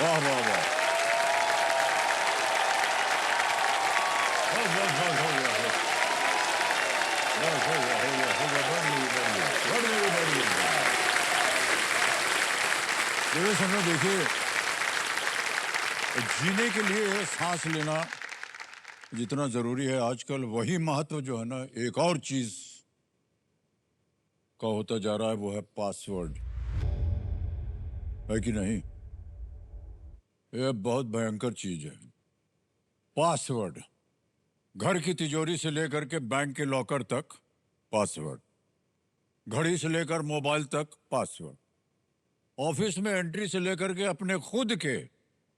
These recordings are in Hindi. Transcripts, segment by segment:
वाह वाह वाह, बस बस बस हो गया, बस हो गया हो गया हो गया, बढ़िया। देखिए समझो, देखिए जीने के लिए सांस लेना जितना जरूरी है आजकल, वही महत्व जो है ना एक और चीज का होता जा रहा है, वो है पासवर्ड, है कि नहीं? यह बहुत भयंकर चीज है पासवर्ड। घर की तिजोरी से लेकर के बैंक के लॉकर तक पासवर्ड, घड़ी से लेकर मोबाइल तक पासवर्ड, ऑफिस में एंट्री से लेकर के अपने खुद के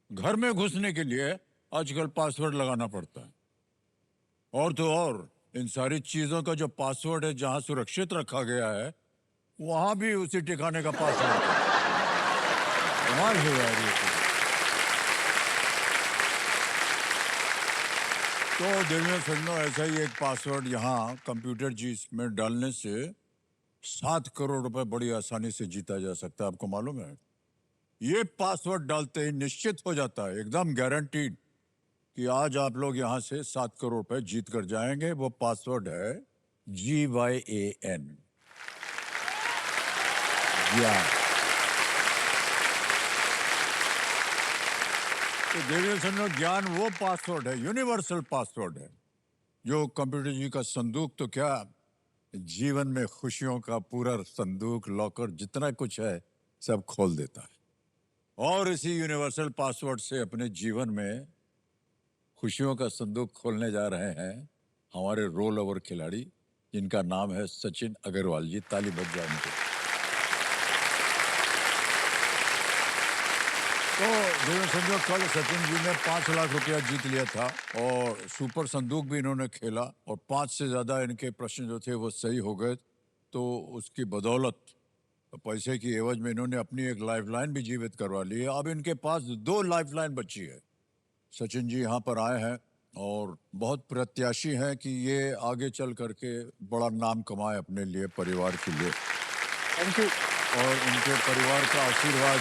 घर में घुसने के लिए आजकल पासवर्ड लगाना पड़ता है। और तो और इन सारी चीजों का जो पासवर्ड है, जहां सुरक्षित रखा गया है वहां भी उसी ठिकाने का पासवर्ड है। कमाल है यार ये तो देखने सुनना, ऐसा ही एक पासवर्ड यहाँ कंप्यूटर जी में डालने से 7 करोड़ रुपए बड़ी आसानी से जीता जा सकता है। आपको मालूम है? ये पासवर्ड डालते ही निश्चित हो जाता है, एकदम गारंटीड, कि आज आप लोग यहाँ से 7 करोड़ रुपए जीत कर जाएंगे। वो पासवर्ड है GYAN, ज्ञान। तो देखिए सुनो, ज्ञान वो पासवर्ड है, यूनिवर्सल पासवर्ड है, जो कंप्यूटर जी का संदूक तो क्या, जीवन में खुशियों का पूरा संदूक, लॉकर, जितना कुछ है सब खोल देता है। और इसी यूनिवर्सल पासवर्ड से अपने जीवन में खुशियों का संदूक खोलने जा रहे हैं हमारे रोल ओवर खिलाड़ी, जिनका नाम है सचिन अग्रवाल जी। ताली बज जाए उनके। तो देखो समझो, कल सचिन जी ने 5 लाख रुपया जीत लिया था और सुपर संदूक भी इन्होंने खेला और 5 से ज्यादा इनके प्रश्न जो थे वो सही हो गए। तो उसकी बदौलत, पैसे की एवज में, इन्होंने अपनी एक लाइफलाइन भी जीवित करवा ली है। अब इनके पास 2 लाइफलाइन बची है। सचिन जी यहाँ पर आए हैं और बहुत प्रत्याशी हैं कि ये आगे चल करके बड़ा नाम कमाए अपने लिए, परिवार के लिए। Thank you. और उनके परिवार का आशीर्वाद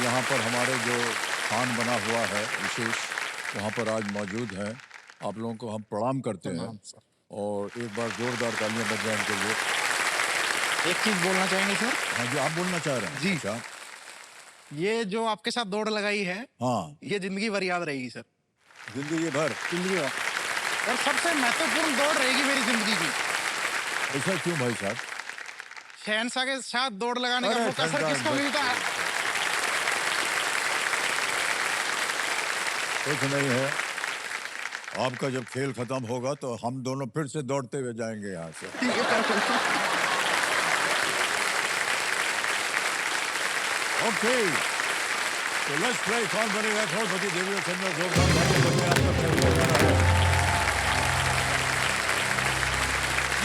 यहाँ पर हमारे जो स्थान बना हुआ है विशेष, वहाँ पर आज मौजूद है। आप लोगों को हम प्रणाम करते हैं और एक बार जोरदार तालियां बज जाए इनके लिए। एक चीज बोलना चाहेंगे सर? हाँ जी, आप बोलना चाह रहे हैं? जी। अच्छा। ये जो आपके साथ दौड़ लगाई है, हाँ, ये जिंदगी भर याद रहेगी सर। जिंदगी भर? जिंदगी भर। और सबसे महत्वपूर्ण दौड़ रहेगी मेरी जिंदगी की। ऐसा क्यों भाई साहब? शहंशाह के साथ दौड़ लगाने का मौका सर किसको मिलता है? कुछ नहीं है, आपका जब खेल खत्म होगा तो हम दोनों फिर से दौड़ते हुए जाएंगे यहाँ से। ठीक है सर। ओके, तो लेट्स प्ले कौन बनेगा करोड़पति। देवी और चंद्र जोरदार तालियां बजाएं, आपका खेल हो जा रहा है।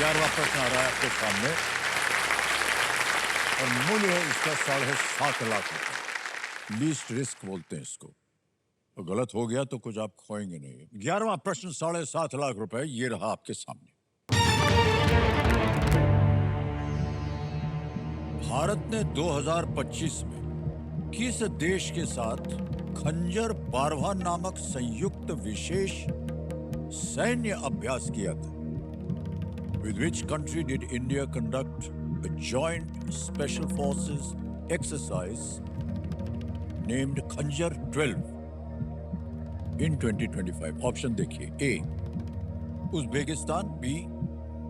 11वां प्रश्न आ रहा है आपके सामने और मूल्य है इसका 7.5 लाख रुपए। लीस्ट रिस्क बोलते हैं इसको। तो गलत हो गया तो कुछ आप खोएंगे नहीं। 11वां प्रश्न 7.5 लाख रुपए, ये रहा आपके सामने। भारत ने 2025 में किस देश के साथ खंजर 12वां नामक संयुक्त विशेष सैन्य अभ्यास किया था? With which country did India conduct a joint special forces exercise named Khanjar 12 in 2025? Option देखिए। ए उज्बेकिस्तान, बी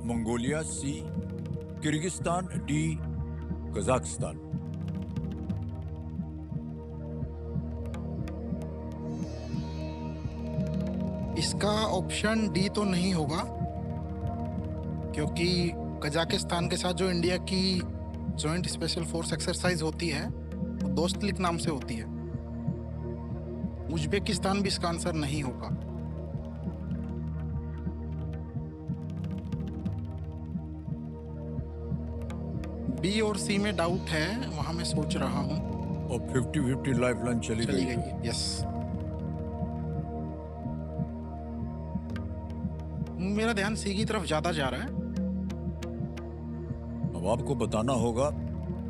मंगोलिया, सी किर्गिस्तान, डी कजाकिस्तान। इसका ऑप्शन डी तो नहीं होगा, क्योंकि कजाकिस्तान के साथ जो इंडिया की जॉइंट स्पेशल फोर्स एक्सरसाइज होती है वो दोस्तलिक नाम से होती है। उज्बेकिस्तान भी इसका आंसर नहीं होगा। बी और सी में डाउट है, वहां मैं सोच रहा हूँ। और 50-50 लाइफलाइन चली गई है। यस, मेरा ध्यान सी की तरफ ज्यादा जा रहा है। अब आपको बताना होगा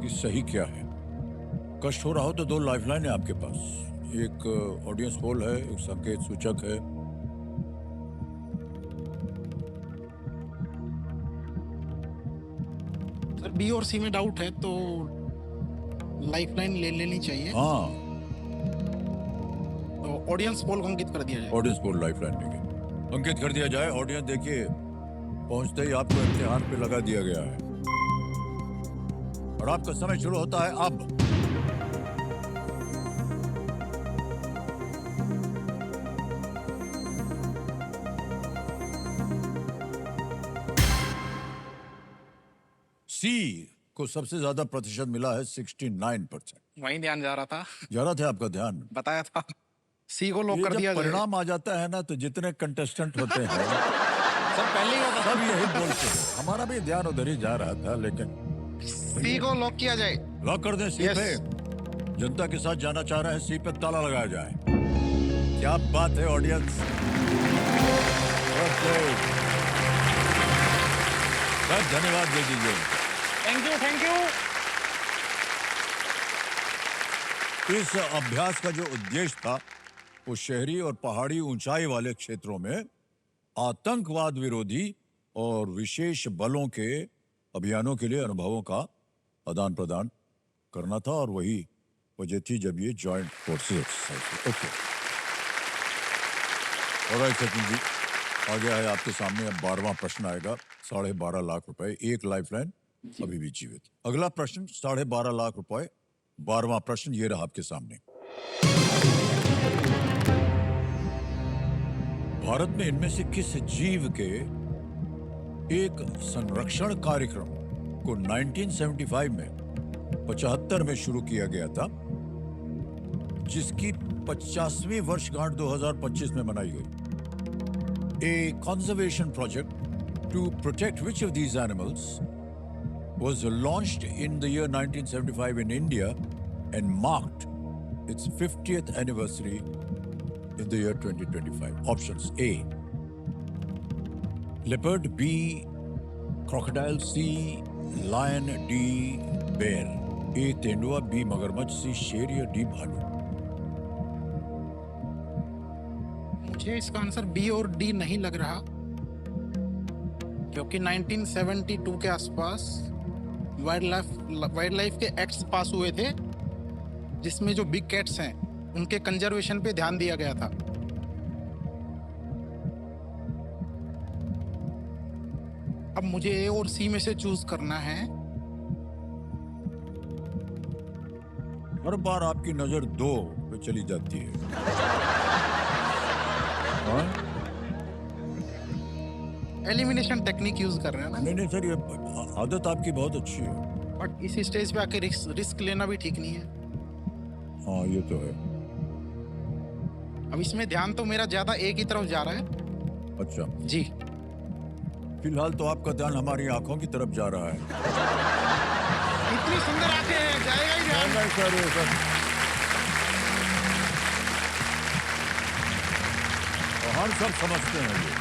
कि सही क्या है। कष्ट हो रहा हो तो दो लाइफलाइन है आपके पास। एक ऑडियंस पोल है, एक संकेत सूचक है। सर बी और सी में डाउट है तो लाइफलाइन ले लेनी चाहिए। हाँ, तो ऑडियंस पोल को अंकित कर दिया जाए। ऑडियंस पोल लाइफलाइन लेंगे, अंकित कर दिया जाए। ऑडियंस देखिए, पहुंचते ही आपको इम्तिहान पे लगा दिया गया है और आपका समय शुरू होता है अब। सी को सबसे ज्यादा प्रतिशत मिला है 69%। वहीं ध्यान जा रहा था, जा रहा था आपका ध्यान। बताया था। सी को लॉक ये कर जब दिया जाए। परिणाम आ जाता है ना तो जितने कंटेस्टेंट होते हैं सर पहले ही होता सब यही बोलते हैं। हमारा भी ध्यान उधर ही जा रहा था, लेकिन सी को लॉक किया जाए। लॉक कर दें सी Yes. पे। जनता के साथ जाना चाह रहे हैं, सी पे ताला लगाया जाए। क्या बात है ऑडियंस। ओके, सर धन्यवाद दे दीजिए। Thank you, thank you. इस अभ्यास का जो उद्देश्य था वो शहरी और पहाड़ी ऊंचाई वाले क्षेत्रों में आतंकवाद विरोधी और विशेष बलों के अभियानों के लिए अनुभवों का आदान प्रदान करना था, और वही वजह थी जब ये joint forces exercise. Okay, alright Sachin ji, आ गया है आपके सामने। अब 12वां प्रश्न आएगा। 12.5 लाख रुपए, एक लाइफलाइन अभी भी जीवित। अगला प्रश्न 12.5 लाख रुपए, 12वां प्रश्न ये रहा आपके सामने। भारत में इनमें से किस जीव के एक संरक्षण कार्यक्रम को 1975 में 75 में शुरू किया गया था, जिसकी 50वीं वर्षगांठ 2025 में मनाई गई। A conservation project to protect which of these animals was launched in the year 1975 in India and marked its 50th anniversary in the year 2025. Options: A, leopard; B, crocodile; C, lion; D, bear. A, तेंदुआ; B, मगरमच्छ; C, शेर; या D, भालू। मुझे इसका आंसर बी और डी नहीं लग रहा, क्योंकि 1972 के आसपास वाइल्ड लाइफ के एक्ट्स पास हुए थे, जिसमें जो बिग कैट्स हैं उनके कंजर्वेशन पे ध्यान दिया गया था। अब मुझे ए और सी में से चूज करना है। हर बार आपकी नजर 2 पे चली जाती है। हाँ? एलिमिनेशन टेक्निक यूज कर रहे हैं ना, नहीं नहीं सर, ये आदत आपकी बहुत अच्छी है। बट इस स्टेज पे आके रिस्क लेना भी ठीक नहीं है। हाँ ये तो है। अब इसमें ध्यान तो मेरा ज्यादा ए की तरफ जा रहा है। अच्छा, जी, फिलहाल तो आपका ध्यान हमारी आंखों की तरफ जा रहा है। इतनी सुंदर आंखें हैं, जाएगा ही ध्यान। नहीं सर, ये सर तो हम सब समझते हैं। ये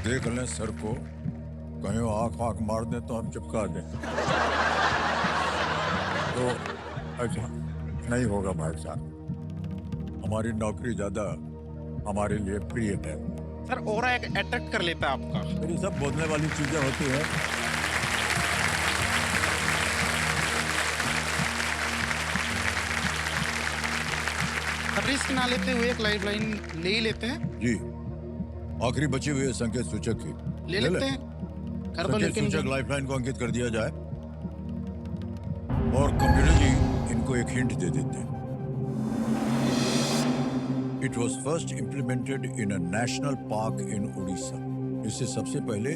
देख लें सर को, कहीं वो आंख मार दें तो हम चिपका दें। तो अच्छा नहीं होगा भाई साहब, हमारी नौकरी ज्यादा हमारे लिए प्रिय है। सर ओरा एक अट्रैक्ट कर लेता है आपका। मेरी सब बोलने वाली चीजें होती हैं। रिस्क ना लेते हुए एक लाइफ लाइन ले ही लेते हैं। जी, आखिरी बची हुई है संकेत सूचक की। ले लेते हैं, कर दो। संकेत लेकिन सूचक लाइफलाइन को अंकित कर दिया जाए और कंप्यूटर जी इनको एक हिंट दे देते हैं। It was first implemented in a national park इन उड़ीसा। इसे सबसे पहले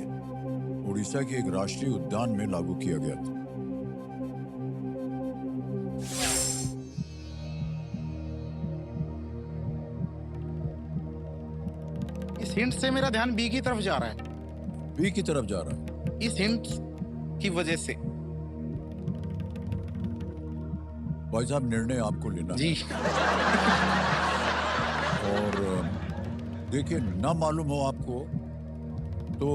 उड़ीसा के एक राष्ट्रीय उद्यान में लागू किया गया था। इस हिंट से मेरा ध्यान बी की तरफ जा रहा है। बी की तरफ जा रहा है। इस हिंट की वजह से। भाई साहब, निर्णय आपको लेना जी। है। और देखिए, ना मालूम हो आपको तो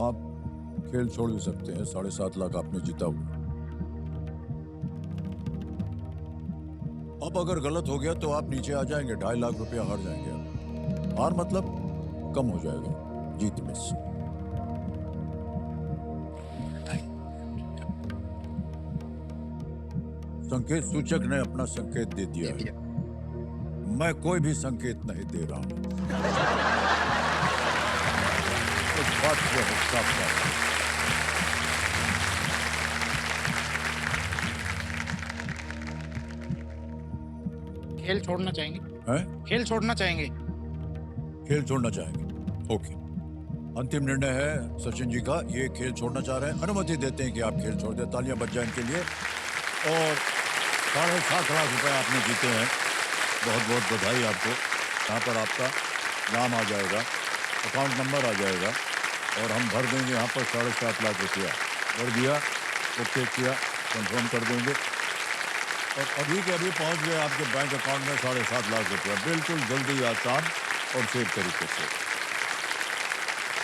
आप खेल छोड़ भी सकते हैं। 7.5 लाख आपने जीता हुआ। अब अगर गलत हो गया तो आप नीचे आ जाएंगे, 2.5 लाख रुपया हार जाएंगे आप। हार मतलब कम हो जाएगा जीत में से। संकेत सूचक ने अपना संकेत दे दिया है। मैं कोई भी संकेत नहीं दे रहा हूं। इस बात को साफ साफ। खेल छोड़ना चाहेंगे? हैं? खेल छोड़ना चाहेंगे? खेल छोड़ना चाहेंगे। ओके, अंतिम निर्णय है सचिन जी का। ये खेल छोड़ना चाह रहे हैं, अनुमति देते हैं कि आप खेल छोड़ दें। तालियां बज जाए इनके लिए। और 7.5 लाख रुपए आपने जीते हैं। बहुत बहुत बधाई आपको। यहाँ पर आपका नाम आ जाएगा, अकाउंट नंबर आ जाएगा और हम भर देंगे यहाँ पर 7.5 लाख रुपया। भर दिया, ओके किया, कंफर्म कर देंगे और अभी के अभी पहुँच गए आपके बैंक अकाउंट में 7.5 लाख रुपया। बिल्कुल जल्दी, आसान और सेफ तरीके से।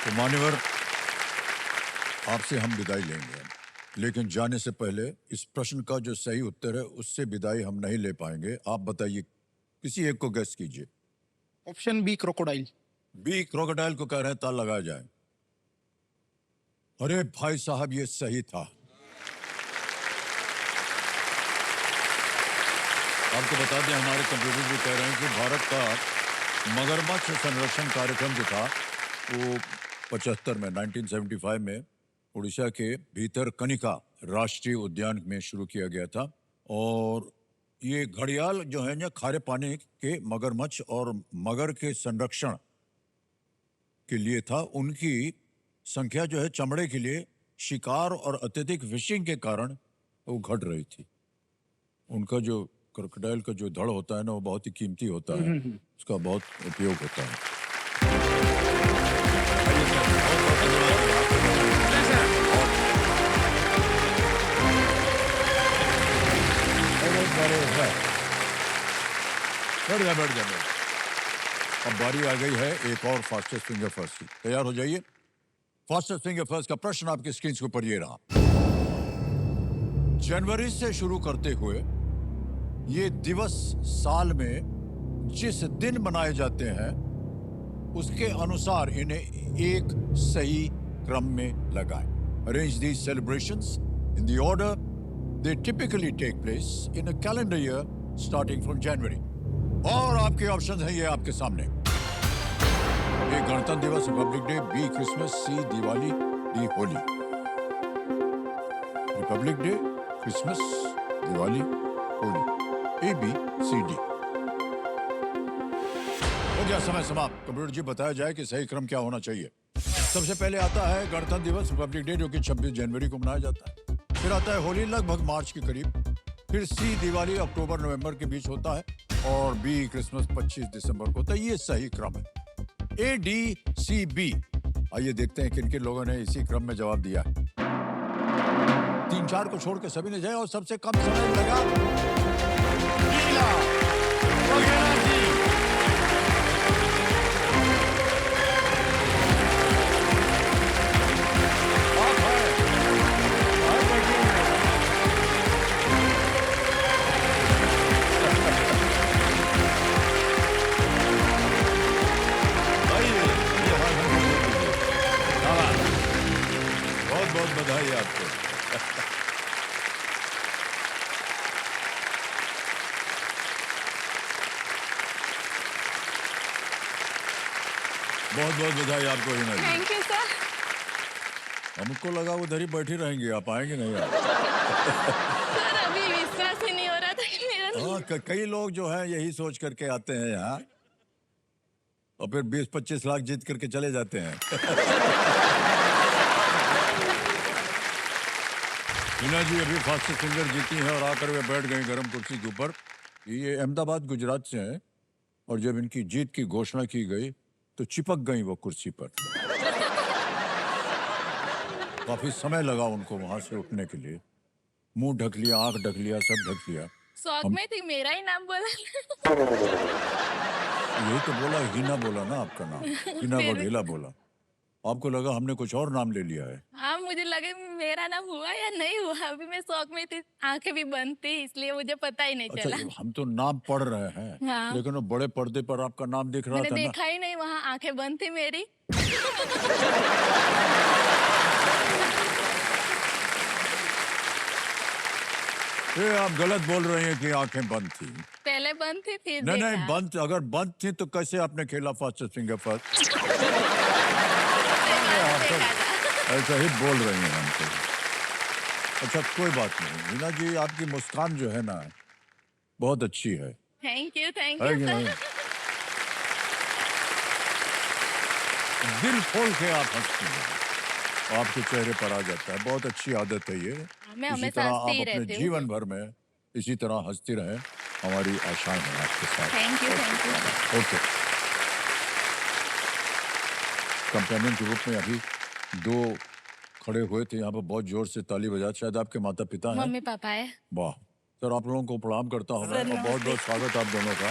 तो मान्यवर, आपसे हम विदाई लेंगे, लेकिन जाने से पहले इस प्रश्न का जो सही उत्तर है उससे विदाई हम नहीं ले पाएंगे। आप बताइए, किसी एक को गेस कीजिए। Option B, crocodile. B crocodile को कह रहे हैं, ताल लगाया जाए। अरे भाई साहब, ये सही था। आपको बता दें, हमारे कंप्यूटर भी कह रहे हैं कि भारत का मगरमच्छ संरक्षण कार्यक्रम जो था वो 75 में 1975 में उड़ीसा के भीतर कनिका राष्ट्रीय उद्यान में शुरू किया गया था। और ये घड़ियाल जो है ना, खारे पानी के मगरमच्छ और मगर के संरक्षण के लिए था। उनकी संख्या जो है चमड़े के लिए शिकार और अत्यधिक फिशिंग के कारण वो घट रही थी। उनका जो क्रोकोडाइल का जो धड़ होता है ना, वो बहुत ही कीमती होता है, उसका बहुत उपयोग होता है। बैठ जा, बैठ जा। अब बारी आ गई है एक और फास्टेस्ट फिंगर फर्स्ट की। तैयार हो जाइए। फास्टेस्ट फिंगर फर्स्ट का प्रश्न आपकी स्क्रीन के ऊपर ये रहा। जनवरी से शुरू करते हुए ये दिवस साल में जिस दिन मनाए जाते हैं उसके अनुसार इन्हें एक सही क्रम में लगाएं। Arrange these celebrations in the order they typically take place in a calendar year starting from January. और आपके ऑप्शन है ये आपके सामने। ए गणतंत्र दिवस, republic day, B Christmas, C Diwali, D Holi. Republic day, Christmas, Diwali, Holi. A B C D. हो गया समय समाप्त। कंप्यूटर जी, बताया जाए कि सही क्रम क्या होना चाहिए। सबसे पहले आता है गणतंत्र दिवस, रिपब्लिक डे, जो कि 26 जनवरी को मनाया जाता है। फिर आता है होली, लगभग मार्च के करीब। फिर सी दिवाली अक्टूबर नवंबर के बीच होता है और बी क्रिसमस 25 दिसंबर को होता है। ये सही क्रम है। A D C B. आइए देखते हैं किन किन लोगों ने इसी क्रम में जवाब दिया है। 3-4 को छोड़ के सभी ने जाए और सबसे कम समय लगा नीला वगैरह जी। बहुत बहुत बधाई आपको। बहुत बहुत बधाई आपको Hina ji. Thank you sir. हमको लगा उधर ही बैठी रहेंगी, आप आएंगे नहीं आप। सर अभी विश्वास ही नहीं हो रहा था कि मेरा हाँ, कई लोग जो हैं यही सोच करके आते हैं यहाँ और फिर 20-25 लाख जीत करके चले जाते हैं। हिना जी अभी फास्टेस्ट फिंगर जीती हैं और आकर वे बैठ गई गर्म कुर्सी के ऊपर। ये अहमदाबाद गुजरात से हैं और जब इनकी जीत की घोषणा की गई तो चिपक गई वो कुर्सी पर। काफी समय लगा उनको वहां से उठने के लिए। मुंह ढक लिया, आंख ढक लिया, सब ढक लिया। शौक में थी, मेरा ही नाम बोला। यही तो बोला, हिना बोला ना आपका नाम, हिना फिर भी- वघेला बोला। आपको लगा हमने कुछ और नाम ले लिया है। हाँ, मुझे लगे मेरा नाम हुआ या नहीं हुआ, अभी मैं शौक में थी, आंखें भी बंद थी, इसलिए मुझे पता ही नहीं अच्छा, चला। हम तो नाम पढ़ रहे हैं, हाँ। लेकिन वो बड़े पर्दे पर आपका नाम दिख रहा मैंने था ना। देखा ही नहीं, वहाँ आंखें बंद थी मेरी। ये आप गलत बोल रही हैं कि आंखें बंद थी। पहले बंद थी, फिर नहीं देखा। नहीं, बंद अगर बंद थी तो कैसे आपने खेला फर्स्ट फिंगर फर्स्ट? देखा था। ऐसा ही बोल रही हैं हमको। अच्छा, कोई बात नहीं हीना जी, आपकी मुस्कान जो है ना बहुत अच्छी है थैंक यू कि सर। नहीं? दिल खोल के आप हंसती हैं, आपके चेहरे पर आ जाता है। बहुत अच्छी आदत है ये। मैं इसी हमेशा तरह हंसती आप ही अपने रहती हूँ। जीवन भर में इसी तरह हंसती रहें, हमारी आशाएं हैं आपके साथ। Thank you. ओके। कंपेनियन के रूप में अभी दो खड़े हुए थे यहाँ पर, बहुत जोर से ताली बजा। शायद आपके माता पिता हैं। मम्मी पापा है। वाह सर, आप लोगों को प्रणाम करता हूँ मैं, और बहुत बहुत स्वागत आप दोनों का।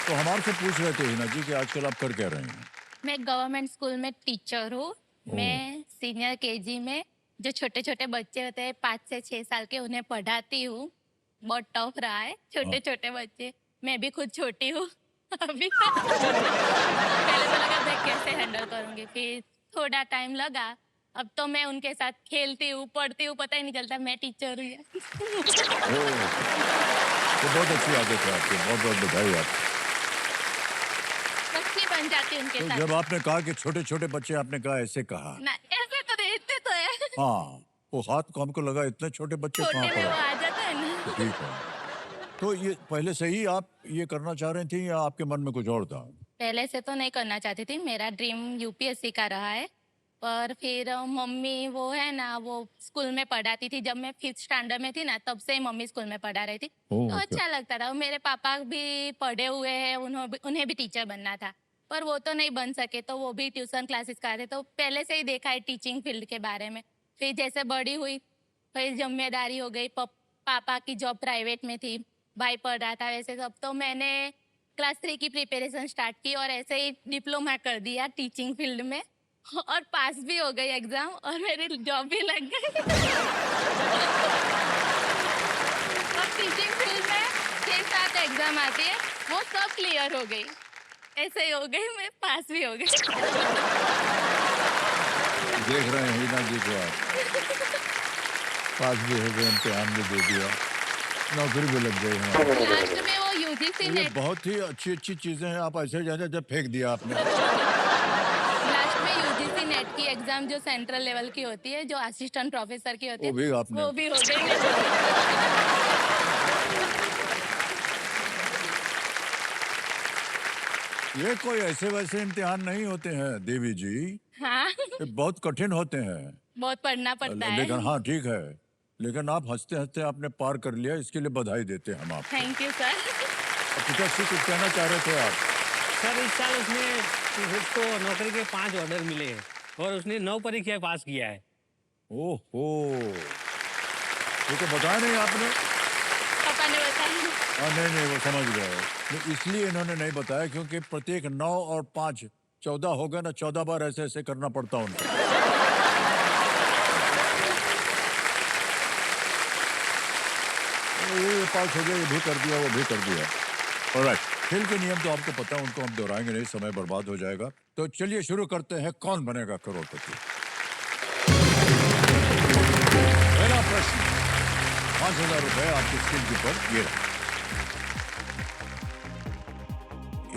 तो हम आपसे पूछ रहे थे हीना जी कि आजकल आप कर क्या रहे हैं? मैं गवर्नमेंट स्कूल में टीचर हूँ। मैं सीनियर केजी में जो छोटे छोटे बच्चे होते हैं 5 से 6 साल के, उन्हें पढ़ाती हूँ। बहुत टफ रहा है, छोटे छोटे बच्चे। मैं भी खुद छोटी हूँ अभी। पहले तो लगा मैं कैसे हैंडल करूँगी, फिर थोड़ा टाइम लगा। अब तो मैं उनके साथ खेलती हूँ, पढ़ती हूँ, पता ही नहीं चलता मैं टीचर हूँ। ओह, तो बहुत अच्छी आदत है आपकी, बहुत बहुत बधाई आपको। मछली बन जाती है उनके तो साथ। जब आपने कहा कि छोटे छोटे बच्चे, आपने कहा ऐसे कहा। ना ऐसे तो रहते तो है, हाँ, वो हाथ को हमको लगा इतने छोटे बच्चे छोटे कहाँ में वो पर। आ जाता है ना। ठीक है। तो ये पहले से ही आप ये करना चाह रही थी या आपके मन में कुछ और था? पहले से तो नहीं करना चाहती थी, मेरा ड्रीम यूपीएससी का रहा है। पर फिर मम्मी वो है ना, वो स्कूल में पढ़ाती थी। जब मैं 5th स्टैंडर्ड में थी ना, तब से ही मम्मी स्कूल में पढ़ा रही थी। ओह, तो अच्छा। अच्छा लगता था। मेरे पापा भी पढ़े हुए हैं, उन्हें भी टीचर बनना था, पर वो तो नहीं बन सके, तो वो भी ट्यूशन क्लासेस कराते। तो पहले से ही देखा है टीचिंग फील्ड के बारे में। फिर जैसे बड़ी हुई, फिर जिम्मेदारी हो गई। पापा की जॉब प्राइवेट में थी, भाई पढ़ रहा था, वैसे सब। तो मैंने क्लास 3 की प्रिपरेशन स्टार्ट की और ऐसे ही डिप्लोमा कर दिया टीचिंग फील्ड में, और पास भी हो गई एग्जाम, और मेरी जॉब भी लग गई। अब टीचिंग फील्ड में 6-7 एग्जाम आती है, वो सब क्लियर हो गई। ऐसे ही हो गई, मैं पास भी हो गई। देख रहे हैं हीना जी को आप, पास भी हो गए, इम्तिहान भी दे दिया, नौकरी भी लग गई हमारी। लास्ट में वो यूजीसी ये नेट, बहुत ही अच्छी अच्छी चीजें हैं। आप ऐसे जाने जब फेंक दिया आपने। लास्ट में यूजीसी नेट की एग्जाम जो सेंट्रल लेवल की होती है, जो असिस्टेंट प्रोफेसर की होती है, वो भी आपने। वो भी हो गई। ये कोई ऐसे वैसे इम्तिहान नहीं होते हैं देवी जी, हाँ, ये बहुत कठिन होते हैं। बहुत पढ़ना पड़ता है। लेकिन हाँ ठीक है, लेकिन आप हंसते हंसते आपने पार कर लिया, इसके लिए बधाई देते हैं हम आपको। Thank you sir. पिताश्री कुछ कहना चाह रहे थे आप? सर इस साल उसको नौकरी के 5 ऑर्डर मिले हैं और उसने 9 परीक्षाएं पास किया है। ओहो, ये तो बताया नहीं आपने। पापा ने बताया। नहीं नहीं, वो समझ गए। नहीं, इसलिए इन्होंने नहीं बताया क्योंकि प्रत्येक 9 और 5 14 हो गए ना, 14 बार ऐसे ऐसे करना पड़ता उनको। ये पास हो गया, ये भी कर दिया, वो भी कर दिया। ऑलराइट, खेल के नियम तो आपको पता है, उनको हम दोहराएंगे नहीं, समय बर्बाद हो जाएगा। तो चलिए शुरू करते हैं, कौन बनेगा करोड़पति। पहला प्रश्न, 5,000 रुपए आपके स्क्रीन के ऊपर ये रहे।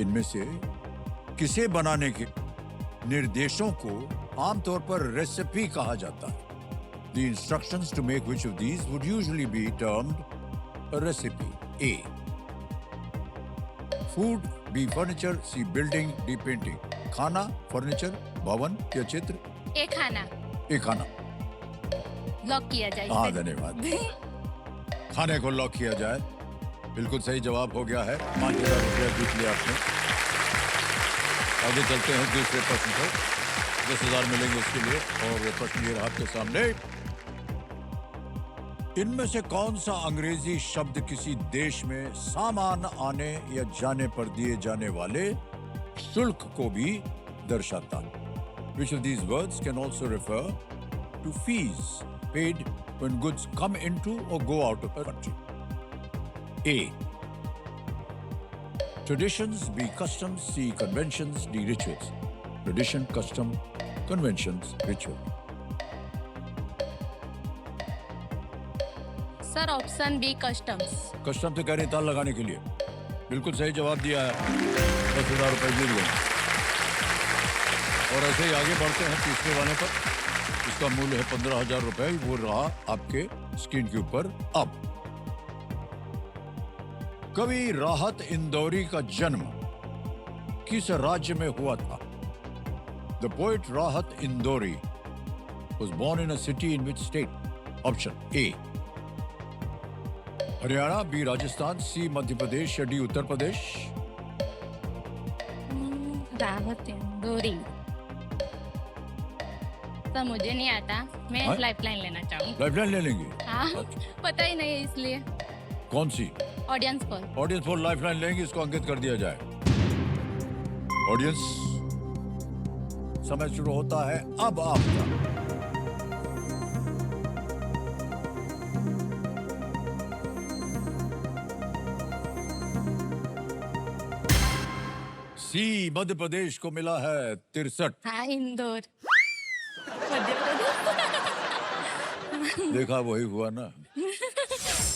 इनमें से किसे बनाने के निर्देशों को आमतौर पर रेसिपी कहा जाता है? The instructions to make which of these would usually be termed a recipe? A. Food, B. Furniture, C. Building, D. Painting. खाना, फर्नीचर, भवन या चित्र? ए खाना ए खाना। लॉक किया जाए हाँ, इसे। धन्यवाद। खाने को लॉक किया जाए, बिल्कुल सही जवाब हो गया है। 5,000 रुपया जीत लिया आपने। आगे चलते हैं दूसरे प्रश्न पर, 10,000 मिलेंगे उसके लिए। और वो प्रश्न ये रहा आपके सामने। इनमें से कौन सा अंग्रेजी शब्द किसी देश में सामान आने या जाने पर दिए जाने वाले शुल्क को भी दर्शाता है. Which of these words can also refer to fees paid when goods come into or go out of a country? A. Traditions, B. Customs, C. Conventions, D. Rituals. Tradition, custom, conventions, ritual. Sir option B customs. Custom से कह रहे ताल लगाने के लिए। बिल्कुल सही जवाब दिया है। 10,000 रुपए जीत गए। और ऐसे ही आगे बढ़ते हैं तीसरे वाले पर। इसका मूल्य है 15,000 रुपए। वो रहा आपके स्क्रीन के ऊपर। अब कवि राहत इंदौरी का जन्म किस राज्य में हुआ था? The poet Rahat Indori was born in a city in which state? Option A. Haryana, B. Rajasthan, C. Madhya Pradesh या D. उत्तर प्रदेश? राहत इंदौरी। सर मुझे नहीं आता, मैं हाँ? लाइफलाइन लेना चाहूँ। लाइफलाइन ले लेंगे? हाँ, अच्छा। पता ही नहीं है इसलिए। कौन सी? ऑडियंस पर। ऑडियंस फॉर लाइफलाइन लेंगे, इसको अंकित कर दिया जाए। ऑडियंस, समय शुरू होता है अब आपका। सी मध्य प्रदेश को मिला है 63। हाँ, इंदौर मध्य प्रदेश। देखा, वही हुआ ना।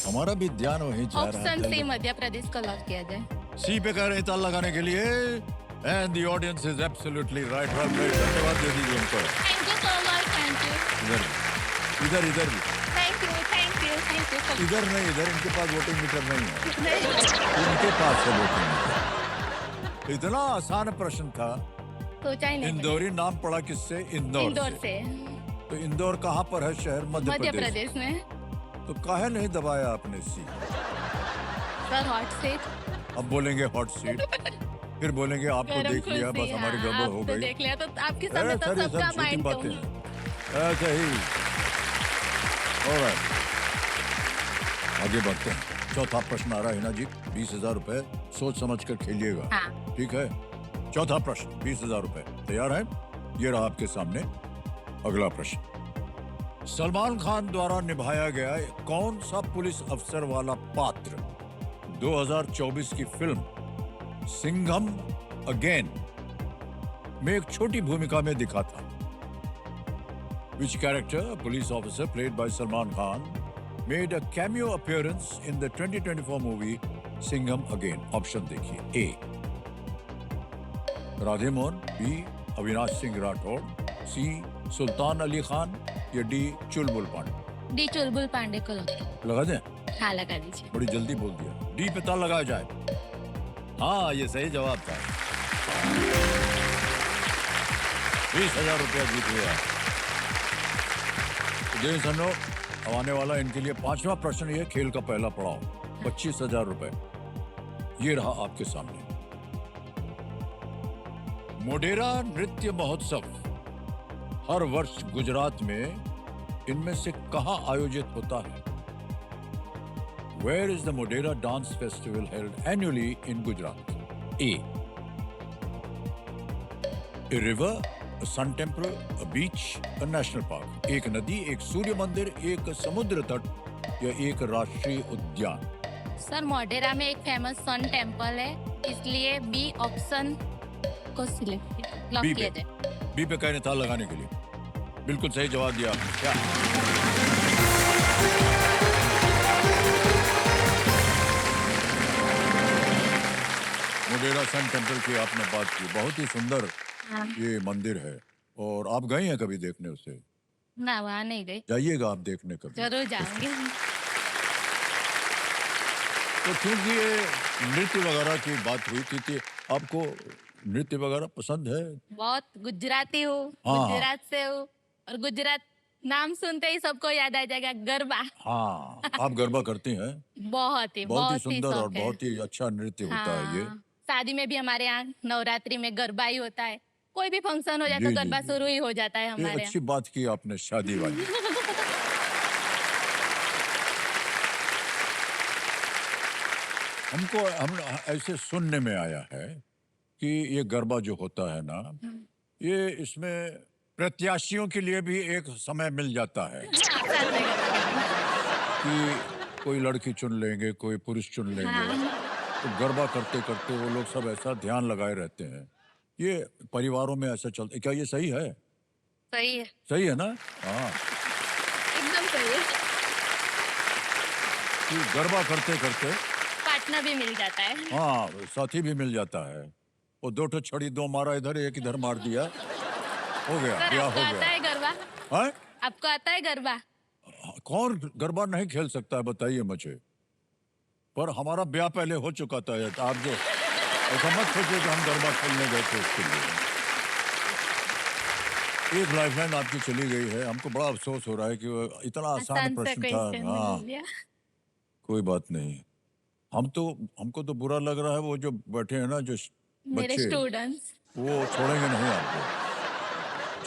हमारा भी ध्यान वहीं जा रहा ऑप्शन सी है। मध्य प्रदेश को लॉक किया जाए। सी पे कह रहे ताल लगाने के लिए। And the audience is absolutely right. धन्यवाद दे दीजिए उनको। Thank you so much, thank you. इधर इधर भी। Thank you, thank you, thank you. इधर नहीं, इधर इनके पास वोटिंग मीटर नहीं है। नहीं, इनके पास है वोटिंग मीटर। इतना आसान प्रश्न था। सोचा ही नहीं। इंदौरी नाम पड़ा किससे? इंदौर इंदौर से। से। तो इंदौर कहाँ पर है शहर? मध्य मध्य प्रदेश। प्रदेश में। तो काहे नहीं दबाया आपने सी? Sir hot seat. अब बोलेंगे हॉट सीट, फिर बोलेंगे आपको गरम देख लिया, कुर्सी, बस हमारी हाँ, गड़बड़ आप हो तो गई। देख लिया तो आपके सामने तो सारी सबका सब माइंड बातें हैं। ऐसे ही। Alright. आगे बढ़ते हैं। चौथा प्रश्न आ रहा है हिना जी। 20,000 रुपए, सोच समझ कर खेलिएगा। हाँ। ठीक है। चौथा प्रश्न, 20,000 रुपए। तैयार है? ये रहा आपके सामने अगला प्रश्न। सलमान खान द्वारा निभाया गया कौन सा पुलिस अफसर वाला पात्र 2024 की फिल्म सिंघम अगेन में एक छोटी भूमिका में दिखा था? Which character, a police officer played by Salman Khan, made a cameo appearance in the 2024 movie Singham Again? Option देखिए। A. Radhe Mohan, B. Avinash Singh Rathore, C. सुल्तान अली खान या D. चुलबुल पांडे? डी चुलबुल पांडे को लॉक। लगा दें? हाँ, लगा दीजिए। बड़ी जल्दी बोल दिया। D पे ताल लगाया जाए। हाँ, ये सही जवाब था। 20,000 रुपया जीत लिया। जय सन्नो, अब आने वाला इनके लिए 5वां प्रश्न। ये खेल का पहला पड़ाव, 25,000 रुपए। ये रहा आपके सामने। मोढेरा नृत्य महोत्सव हर वर्ष गुजरात में इनमें से कहां आयोजित होता है? Where is the Modera Dance Festival held annually in Gujarat? A. A river, a sun temple, a beach, a national park. एक नदी, एक सूर्य मंदिर, एक समुद्र तट या एक राष्ट्रीय उद्यान? सर मोढेरा में एक फेमस सन टेम्पल है, इसलिए बी ऑप्शन को सिलेक्ट लॉक बी किया पे। जाए। बी पे कहने ताल लगाने के लिए। बिल्कुल सही जवाब दिया आपने। क्या? मोढेरा सन टेम्पल की आपने बात की। बहुत ही सुंदर हाँ। ये मंदिर है। और आप गए हैं कभी देखने उसे? ना, वहाँ नहीं गई। जाइएगा आप देखने कभी। जरूर जाऊंगी। तो क्योंकि ये नृत्य वगैरह की बात हुई थी, आपको नृत्य वगैरह पसंद है? बहुत गुजराती हूँ, हाँ। गुजरात से हूँ, और गुजरात नाम सुनते ही सबको याद आ जाएगा गरबा। हाँ, आप गरबा करती हैं? बहुत ही बहुत ही सुंदर और शौक है। बहुत ही अच्छा नृत्य होता है ये। हाँ, शादी में भी हमारे यहाँ नवरात्रि में गरबा ही होता है। कोई भी फंक्शन हो जाए जी, तो जी, गरबा जी। शुरू ही हो जाता है ये हमारे अच्छी बात की आपने, शादी वाली। हम ऐसे सुनने में आया है कि ये गरबा जो होता है ना, ये इसमें प्रत्याशियों के लिए भी एक समय मिल जाता है साथ में गरबा कि कोई लड़की चुन लेंगे, कोई पुरुष चुन लेंगे। तो गरबा करते करते वो लोग सब ऐसा ध्यान लगाए रहते हैं। ये परिवारों में ऐसा चलता, क्या ये सही है? सही है, सही है ना? हाँ, एकदम सही है। कि गरबा करते करते पार्टनर भी मिल जाता है। हाँ, साथी भी मिल जाता है। वो दो ठो छड़ी, दो मारा इधर, एक इधर मार दिया, हो गया, सर ब्याह आपको हो आता गया। है गरबा? हैं? आपको आता है गरबा? कौन गरबा नहीं खेल सकता है बताइए मुझे। पर हमारा ब्याह पहले हो चुका था। आप जो ऐसा मत सोचिए कि हम गरबा खेलने गए थे उसके लिए। एक लाइफलाइन आपकी चली गई है। हमको बड़ा अफसोस हो रहा है कि वो इतना आसान आसान सा प्रश्न था। क्वेश्चन हाँ, मिल गया। कोई बात नहीं। हमको तो बुरा लग रहा है, वो जो बैठे हैं ना, जो मेरे बच्चे, स्टूडेंट्स। वो छोड़ेंगे नहीं आपको।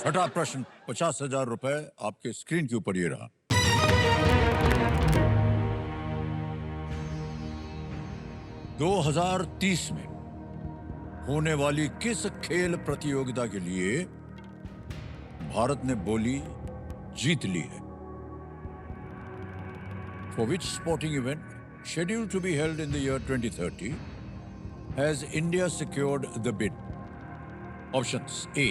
छठा प्रश्न, 50,000 रुपए आपके स्क्रीन के ऊपर ये रहा। 2030 में होने वाली किस खेल प्रतियोगिता के लिए भारत ने बोली जीत ली है? For which sporting event scheduled to be held in the year 2030 has India secured the bid? Options: A,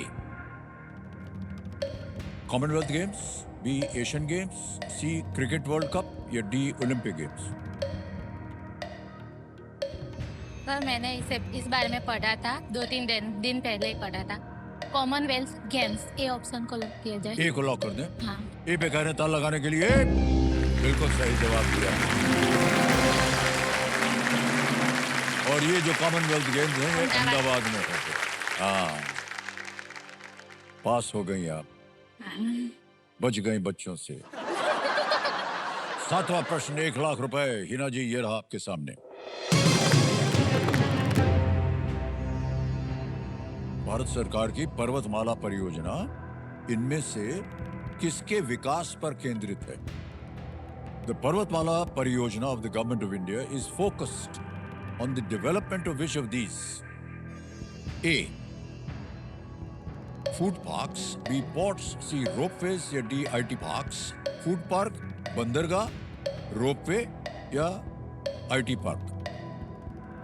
Commonwealth Games, B, Asian Games, C, Cricket World Cup या D, Olympic Games? सर मैंने इस बारे में पढ़ा था, 2-3 दिन पहले ही पढ़ा था। कॉमनवेल्थ गेम्स, ए ऑप्शन को लॉक किया जाए। ए को लॉक कर दें। हाँ। ए पे कह रहे हैं ताल लगाने के लिए। बिल्कुल सही जवाब दिया। और ये जो कॉमनवेल्थ गेम्स हैं ये अहमदाबाद में होते हैं। हाँ, पास हो गई आप, बच गई बच्चों से। सातवां प्रश्न, 1,00,000 रुपए। हिना जी, ये रहा आपके सामने। भारत सरकार की पर्वतमाला परियोजना इनमें से किसके विकास पर केंद्रित है? The Parvatmala Pariyojana of the government of India is focused on the development of which of these? A, food parks, B, ports, C, ropeways या D, IT parks? Food park, बंदरगाह, रोपवे या आईटी पार्क?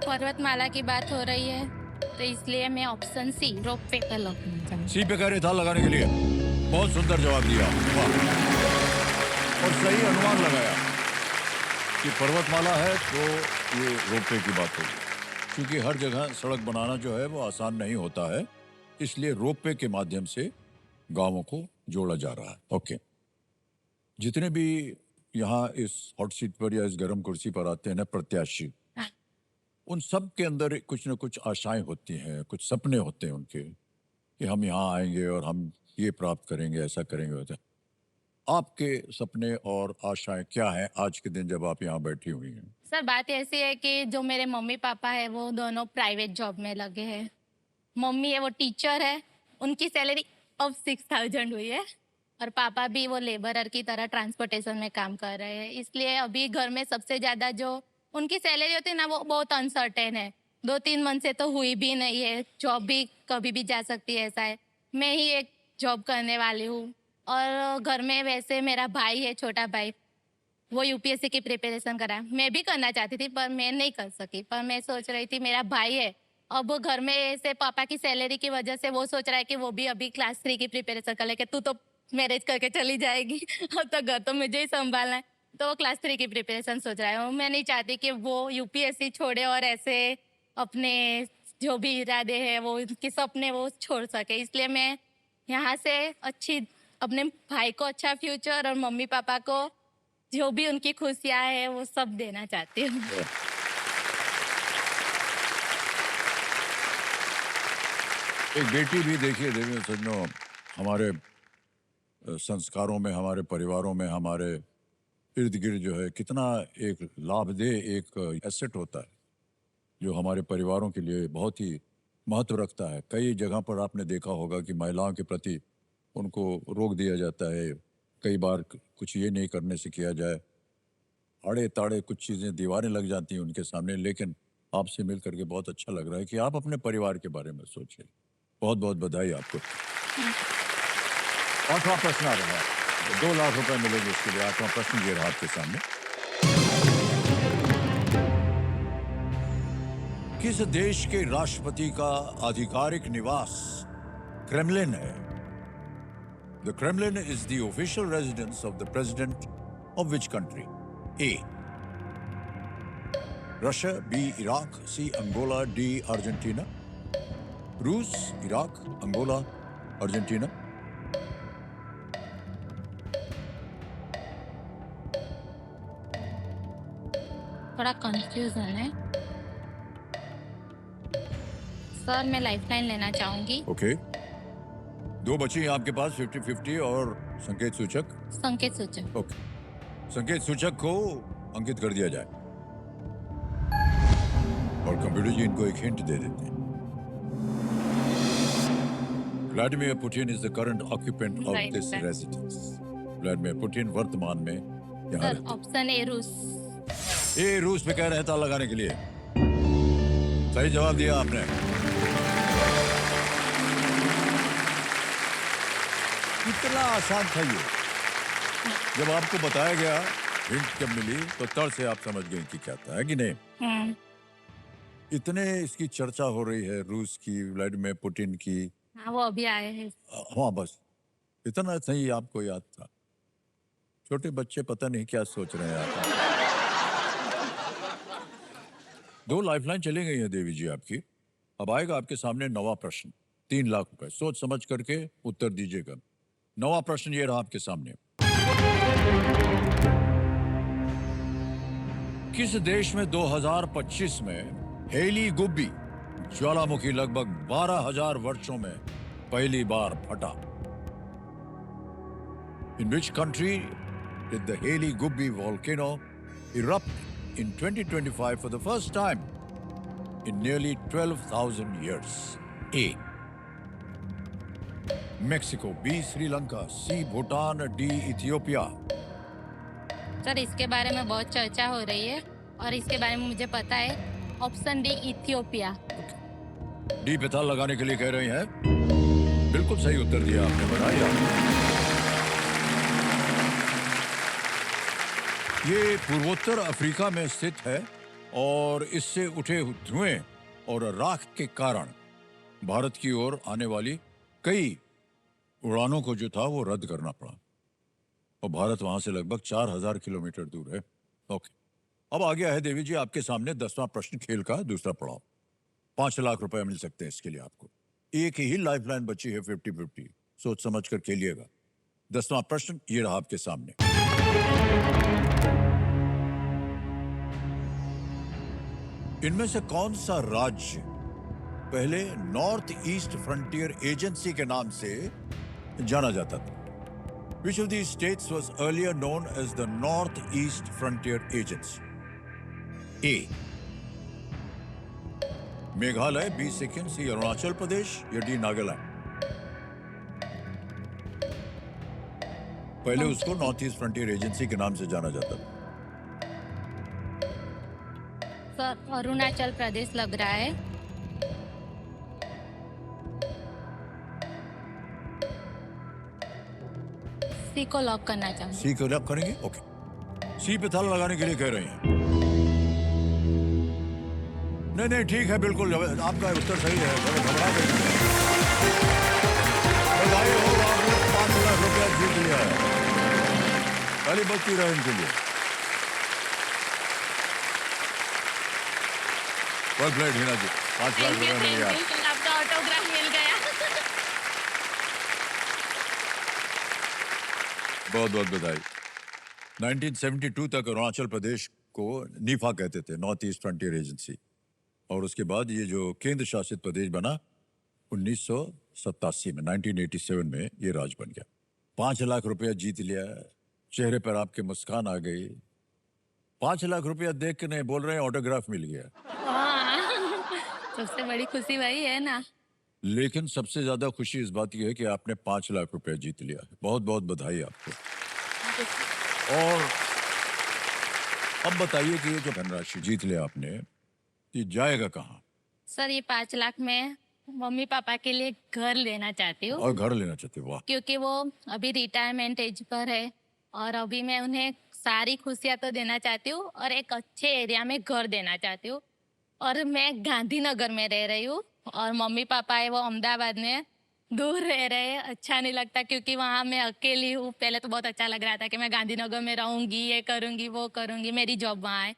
पर्वतमाला की बात हो रही है तो इसलिए मैं ऑप्शन सी, रोपवे पर लॉक करना चाहूंगी। सी पे कह रहे था लगाने के लिए। बहुत सुंदर जवाब दिया, वाह। और सही अनुमान लगाया कि पर्वतमाला है तो ये रोपवे की बात होगी, क्योंकि हर जगह सड़क बनाना जो है वो आसान नहीं होता है, इसलिए रोपवे के माध्यम से गांवों को जोड़ा जा रहा है। ओके, जितने भी यहाँ इस हॉट सीट पर या इस गर्म कुर्सी पर आते हैं ना प्रत्याशी, उन सब के अंदर कुछ न कुछ आशाएं होती हैं, कुछ सपने होते हैं उनके कि हम यहाँ आएंगे और हम ये प्राप्त करेंगे, ऐसा करेंगे, वैसा। आपके सपने और आशाएं क्या हैं आज के दिन जब आप यहाँ बैठी हुई हैं? सर बात ऐसी है कि जो मेरे मम्मी पापा है वो दोनों प्राइवेट जॉब में लगे हैं। मम्मी है वो टीचर है, उनकी सैलरी अब 6,000 हुई है, और पापा भी वो लेबरर की तरह ट्रांसपोर्टेशन में काम कर रहे हैं। इसलिए अभी घर में सबसे ज़्यादा जो उनकी सैलरी होती है ना वो बहुत अनसर्टेन है। 2-3 मंथ से तो हुई भी नहीं है, जॉब भी कभी भी जा सकती है, ऐसा है। मैं ही एक जॉब करने वाली हूँ, और घर में वैसे मेरा भाई है, छोटा भाई, वो यूपीएससी की प्रिपरेशन कर रहा है। मैं भी करना चाहती थी पर मैं नहीं कर सकी। पर मैं सोच रही थी मेरा भाई है, अब वो घर में ऐसे पापा की सैलरी की वजह से वो सोच रहा है कि वो भी अभी क्लास 3 की प्रिपरेशन कर ले, कि तू तो मैरिज करके चली जाएगी अब तो घर तो मुझे ही संभालना है। तो वो क्लास 3 की प्रिपरेशन सोच रहा है। मैं नहीं चाहती कि वो यूपीएससी छोड़े और ऐसे अपने जो भी इरादे हैं वो उनके सपने वो छोड़ सके। इसलिए मैं यहाँ से अच्छी अपने भाई को अच्छा फ्यूचर और मम्मी पापा को जो भी उनकी खुशियाँ है वो सब देना चाहती हूँ। एक बेटी भी देखिए, देवी सज्जनों, हमारे संस्कारों में, हमारे परिवारों में, हमारे इर्द गिर्द जो है कितना एक लाभदेह एक एसेट होता है जो हमारे परिवारों के लिए बहुत ही महत्व रखता है। कई जगह पर आपने देखा होगा कि महिलाओं के प्रति उनको रोक दिया जाता है, कई बार कुछ ये नहीं करने से किया जाए, आड़े ताड़े कुछ चीज़ें, दीवारें लग जाती हैं उनके सामने, लेकिन आपसे मिल करके बहुत अच्छा लग रहा है कि आप अपने परिवार के बारे में सोचें। बहुत बहुत बधाई आपको। 8वां प्रश्न आ रहा है, 2 लाख रुपए मिलेंगे इसके लिए। 8वां प्रश्न ये रहा आपके सामने। किस देश के राष्ट्रपति का आधिकारिक निवास क्रेमलिन है? The Kremlin is the official residence of the president of which country? A. Russia, B. Iraq, C. Angola, D. Argentina. रूस, इराक, अंगोला, अर्जेंटीना। थोड़ा कंफ्यूजन है सर, मैं लाइफलाइन लेना चाहूंगी। ओके, 2 बची हैं आपके पास, 50-50 और संकेत सूचक। संकेत सूचक। ओके, संकेत सूचक को अंकित कर दिया जाए और कंप्यूटर जी इनको एक हिंट दे देते हैं। Vladimir Putin is the current occupant of Right, this right. Residence. Vladimir Putin वर्तमान में यहाँ सर रहते हैं। ऑप्शन ए रूस। ए रूस पे कह रहे हैं ताला लगाने के लिए। सही जवाब दिया आपने। कितना आसान था ये। जब आपको बताया गया, हिंट जब मिली तो तड़ से आप समझ गए कि क्या था, है कि नहीं? इतने इसकी चर्चा हो रही है रूस की, व्लादिमीर पुतिन की। हाँ, वो अभी आए हैं। हाँ, बस इतना सही आपको याद था। छोटे बच्चे पता नहीं क्या सोच रहे हैं आप। 2 लाइफलाइन चली गई है देवी जी आपकी। अब आएगा आपके सामने 9वां प्रश्न, 3 लाख रुपए। सोच समझ करके उत्तर दीजिएगा। 9वां प्रश्न ये रहा आपके सामने। किस देश में 2025 में हेली गुब्बी ज्वालामुखी लगभग 12,000 वर्षों में पहली बार फटा? In which country did the Haley Gubbi volcano erupt in 2025 for the first time in nearly 12,000 years? A. Mexico, B. Sri Lanka, C. Bhutan, D. Ethiopia. Sir इसके बारे में बहुत चर्चा हो रही है और इसके बारे में muझे पता है। Option D, Ethiopia. डी पे ताल लगाने के लिए कह रही हैं। बिल्कुल सही उत्तर दिया आपने, बधाई आपको। ये पूर्वोत्तर अफ्रीका में स्थित है और इससे उठे धुएं और राख के कारण भारत की ओर आने वाली कई उड़ानों को जो था वो रद्द करना पड़ा और भारत वहां से लगभग 4,000 किलोमीटर दूर है। ओके, अब आ गया है देवी जी आपके सामने 10वां प्रश्न, खेल का दूसरा पड़ाव। 5 लाख रुपए मिल सकते हैं इसके लिए आपको। एक ही लाइफलाइन बची है, 50-50। सोच समझ कर खेलिएगा। 10वां प्रश्न ये रहा आपके सामने। इनमें से कौन सा राज्य पहले नॉर्थ ईस्ट फ्रंटियर एजेंसी के नाम से जाना जाता था? Which of these states was earlier known as the North East Frontier Agency? A. Meghalaya, B. Sikkim, C. Arunachal Pradesh या D. नागालैंड? पहले उसको नॉर्थ ईस्ट फ्रंटियर एजेंसी के नाम से जाना जाता था। सर अरुणाचल प्रदेश लग रहा है। सी को लॉक करना चाहूंगी। सी को लॉक करेंगे? ओके, सी पे ताला लगाने के लिए कह रहे हैं। नहीं नहीं, ठीक है, बिल्कुल आपका उत्तर सही है। घबरा गए, बधाई हो, आपने 5 लाख रुपया जीत लिया है। खाली बचती रहे इनके लिए। वेल प्लेड हिना जी, 5 लाख रुपया मिल गया। आपका ऑटोग्राफ मिल गया। बहुत बहुत बधाई। 1972 तक अरुणाचल प्रदेश को नीफा कहते थे, नॉर्थ ईस्ट फ्रंटियर एजेंसी, और उसके बाद ये जो केंद्र शासित प्रदेश बना 1987 में, 1987 में ये राज्य बन गया। 5 लाख रुपया जीत लिया, चेहरे पर आपके मुस्कान आ गई। 5 लाख रुपया देख के नहीं बोल रहे हैं ऑटोग्राफ मिल गया। सबसे बड़ी खुशी वही है ना। लेकिन सबसे ज्यादा खुशी इस बात की है कि आपने 5 लाख रुपया जीत लिया है। बहुत बहुत बधाई आपको। और अब बताइए कि ये जो धनराशि जीत लिया आपने, ये जाएगा कहाँ? सर ये 5 लाख में मम्मी पापा के लिए घर लेना चाहती हूँ, और घर लेना चाहते हो? वाह। क्योंकि वो अभी रिटायरमेंट एज पर है और अभी मैं उन्हें सारी खुशियाँ तो देना चाहती हूँ और एक अच्छे एरिया में घर देना चाहती हूँ। और मैं गांधीनगर में रह रही हूँ और मम्मी पापा है वो अहमदाबाद में है। दूर रह रहे हैं, अच्छा नहीं लगता क्योंकि वहाँ मैं अकेली हूँ। पहले तो बहुत अच्छा लग रहा था कि मैं गांधीनगर में रहूँगी, ये करूँगी वो करूँगी, मेरी जॉब वहाँ है।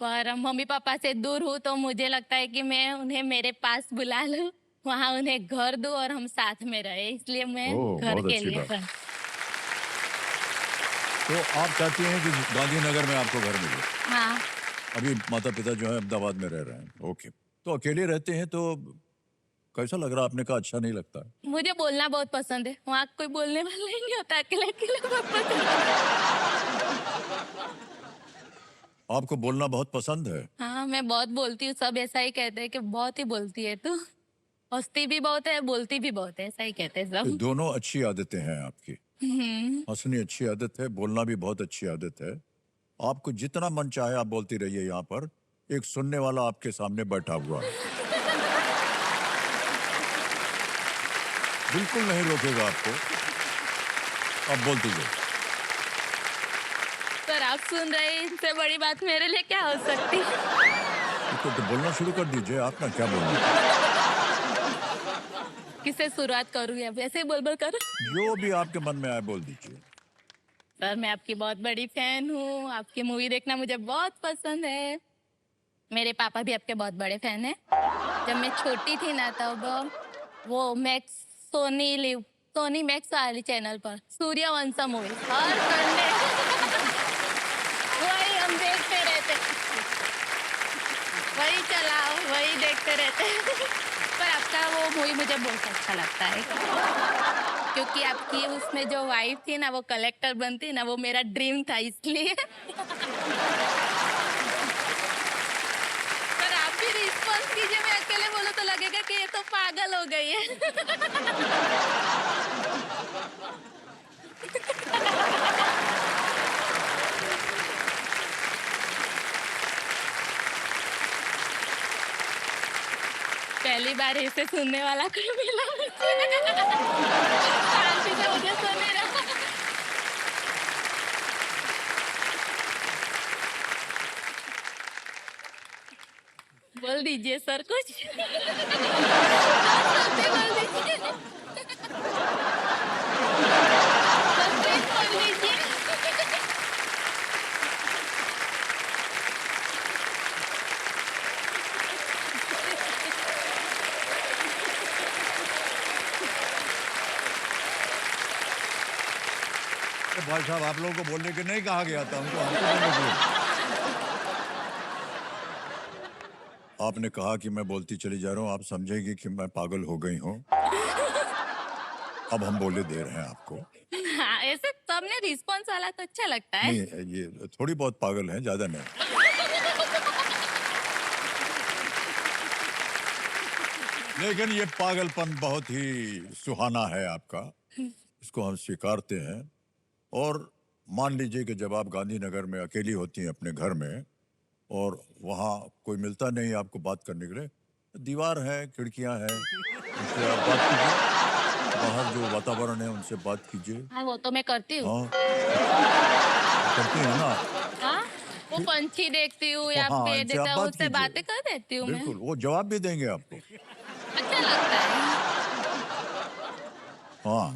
पर मम्मी पापा से दूर हूँ तो मुझे लगता है कि मैं उन्हें मेरे पास बुला लूँ, वहाँ उन्हें घर दूँ और हम साथ में रहे, इसलिए मैं ओह, घर बहुत के अच्छी लिए बात। तो आप चाहती हैं कि गांधीनगर में आपको घर मिले? हाँ। अभी माता पिता जो है अहमदाबाद में रह रहे हैं। ओके, तो अकेले रहते हैं तो कैसा लग रहा? आपने कहा अच्छा नहीं लगता है। मुझे बोलना बहुत पसंद है, वहाँ कोई बोलने वाला ही नहीं होता, अकेले अकेले बहुत पसंद है। आपको बोलना बहुत पसंद है? हाँ, मैं बहुत बोलती हूँ, सब ऐसा ही कहते हैं कि बहुत ही बोलती है तू। हंसती भी बहुत है, बोलती भी बहुत है, ऐसा ही कहते हैं ये सब। दोनों अच्छी आदतें हैं आपकी। हंसनी अच्छी आदत है, बोलना भी बहुत अच्छी आदत है। आपको जितना मन चाहे आप बोलती रहिए। यहाँ पर एक सुनने वाला आपके सामने बैठा हुआ है, बिल्कुल नहीं रोकेगा आपको। आप बोलती जाइए। पर आप सुन रहे हैं, इससे बड़ी बात मेरे लिए क्या हो सकती है? तो बोलना शुरू कर दीजिए। आप ना क्या बोलना, किससे शुरुआत करूँ या वैसे ही बोल करूँ? जो भी आपके मन में आए बोल दीजिए। सर मैं आपकी बहुत बड़ी फैन हूँ, आपकी मूवी देखना मुझे बहुत पसंद है। मेरे पापा भी आपके बहुत बड़े फैन हैं। जब मैं छोटी थी ना तब वो मैक्स सोनी मैक्स वाली चैनल पर सूर्यवंशम मूवी हर संडे वही हम देखते रहते, वही चलाओ वही देखते रहते। पर आपका वो मूवी मुझे बहुत अच्छा लगता है क्योंकि आपकी उसमें जो वाइफ थी ना वो कलेक्टर बनती ना, वो मेरा ड्रीम था इसलिए। पर आप भी रिस्पॉन्स कीजिए, मैं अकेले बोलूं तो लगेगा कि ये तो पागल हो गई है। पहली बार इसे सुनने वाला कोई मिला मुझे। शांति से मुझे सुने रहा। बोल दीजिए सर कुछ। सर बोल दीजिए। सर प्लीज बोल दीजिए। तो भाई साहब, आप लोगों को बोलने के नहीं कहा गया था, हमको बोलने के लिए। आपने कहा कि मैं बोलती चली जा रहा हूँ, आप समझेगी कि मैं पागल हो गई हूँ। अब हम बोले दे रहे हैं आपको। हाँ, ऐसे सबने रिस्पॉन्स वाला तो अच्छा लगता है। नहीं, ये थोड़ी बहुत पागल है, ज्यादा नहीं। लेकिन ये पागलपन बहुत ही सुहाना है आपका, इसको हम स्वीकारते हैं। और मान लीजिए कि जब आप गांधीनगर में अकेली होती हैं अपने घर में और वहाँ कोई मिलता नहीं आपको बात करने के लिए, दीवार है, खिड़कियाँ हैं, उनसे आप बात कीजिए। बाहर जो वातावरण है उनसे बात कीजिए। हाँ वो तो मैं करती हूँ। हाँ, करती हैं ना? हाँ, वो पंछी देखती हूँ या हाँ, पेड़ इनसे देखता आप हूँ, बात उससे कीजिए। बातें कर देती हूँ मैं। बिल्कुल, वो जवाब भी देंगे आपको। अच्छा लगता है, हाँ,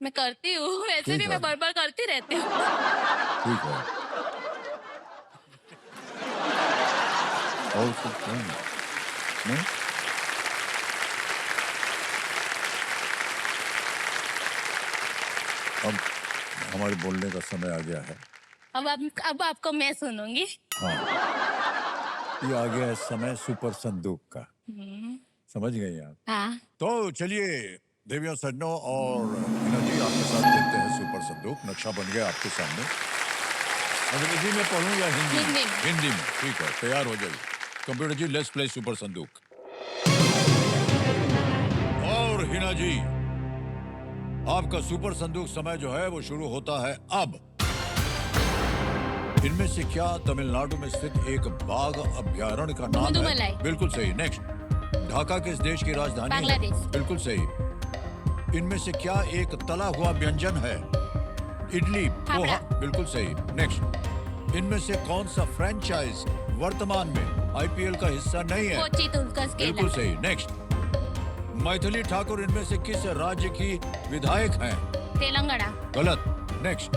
मैं करती हूँ। वैसे ठीक भी है। मैं बार करती रहती हूँ। ठीक है। और कुछ नहीं? अब हमारे बोलने का समय आ गया है। अब आपको मैं सुनूंगी। हाँ, ये आ गया है समय सुपर संदूक का। समझ गई आप? हाँ। तो चलिए देवियों सज्जनों और हिना जी, आपके साथ देखते हैं सुपर संदूक। नक्शा बन गया आपके सामने। अंग्रेजी में पढ़ूं या हिंदी में? हिंदी में। हिंदी में, ठीक है। तैयार हो जाइए computer ji, let's play super संदूक। और हिना जी, आपका सुपर संदूक समय जो है वो शुरू होता है अब। इनमें से क्या तमिलनाडु में स्थित एक बाघ अभयारण्य का नाम मुदुमलाई। है? बिल्कुल सही। नेक्स्ट, ढाका किस देश की राजधानी है? बांग्लादेश। बिल्कुल सही। इनमें से क्या एक तला हुआ व्यंजन है? इडली, पोहा। बिल्कुल सही। नेक्स्ट, इनमें से कौन सा फ्रेंचाइज वर्तमान में आईपीएल का हिस्सा नहीं है? कोची तुलकस बिल्कुल केला। सही। नेक्स्ट, मैथिली ठाकुर इनमें से किस राज्य की विधायक हैं? तेलंगाना। गलत। नेक्स्ट,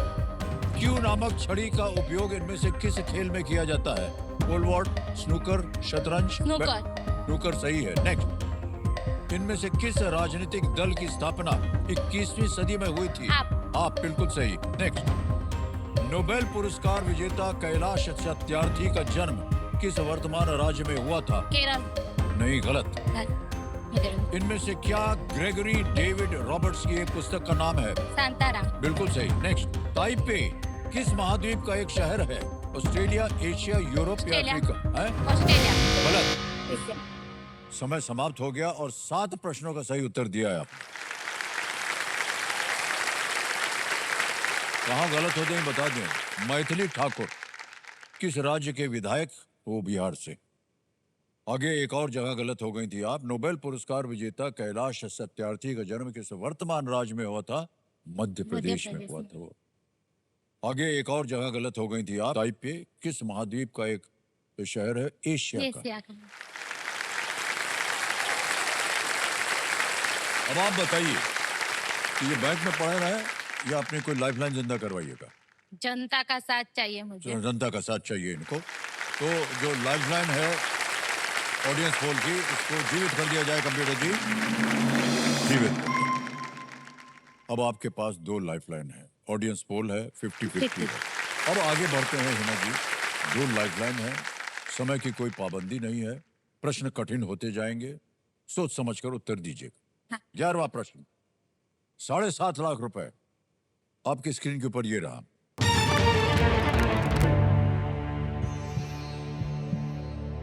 क्यू नामक छड़ी का उपयोग इनमें से किस खेल में किया जाता है? पोल वॉल्ट, स्नूकर, शतरंज। स्नूकर। स्नूकर सही है। नेक्स्ट, इनमें से किस राजनीतिक दल की स्थापना 21वीं सदी में हुई थी? आप बिल्कुल सही। नेक्स्ट, नोबेल पुरस्कार विजेता कैलाश सत्यार्थी का जन्म किस वर्तमान राज्य में हुआ था? केरल। नहीं, गलत। इधर। इनमें से क्या ग्रेगरी डेविड रॉबर्ट्स की एक पुस्तक का नाम है? सांताराम। बिल्कुल सही। नेक्स्ट, ताइपे किस महाद्वीप का एक शहर है? ऑस्ट्रेलिया, एशिया, यूरोप या ऑस्ट्रेलिया। अफ्रीका? है? ऑस्ट्रेलिया। गलत। समय समाप्त हो गया और 7 प्रश्नों का सही उत्तर दिया है आपने। कहाँ गलत होते हैं बता दें। मैथिली ठाकुर किस राज्य के विधायक? वो बिहार से। आगे एक और जगह गलत हो गई थी आप। नोबेल पुरस्कार विजेता कैलाश सत्यार्थी का जन्म किस वर्तमान राज्य में हुआ था? मध्य प्रदेश में हुआ था वो। आगे एक और जगह गलत हो गई थी आप। ताइपे किस महाद्वीप का एक शहर है? एशिया का। एशिया का। अब आप बताइए कि ये बैंक में पढ़े रहे या अपनी कोई लाइफलाइन जिंदा करवाइएगा? जनता का साथ चाहिए मुझे। जनता का साथ चाहिए इनको। तो जो लाइफलाइन है ऑडियंस पोल की, इसको जीवित कर दिया जाए कंप्यूटर जी। जीवित। अब आपके पास 2 लाइफलाइन है। ऑडियंस पोल है 50-50 है। अब आगे बढ़ते हैं हिना जी। 2 लाइफलाइन है, समय की कोई पाबंदी नहीं है, प्रश्न कठिन होते जाएंगे, सोच समझकर उत्तर दीजिएगा। 11वां प्रश्न, 7.5 लाख रुपए आपकी स्क्रीन के ऊपर ये रहा।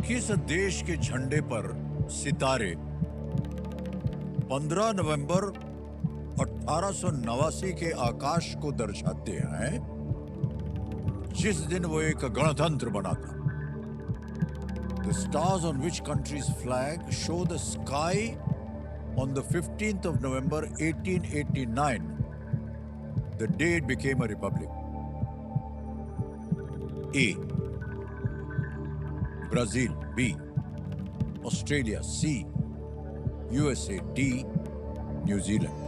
किस देश के झंडे पर सितारे 15 नवंबर 1889 के आकाश को दर्शाते हैं, जिस दिन वो एक गणतंत्र बना था? The stars on which country's flag show the sky on the 15th of November 1889, the day it became a republic. A. Brazil. B. Australia. C. USA. D. New Zealand.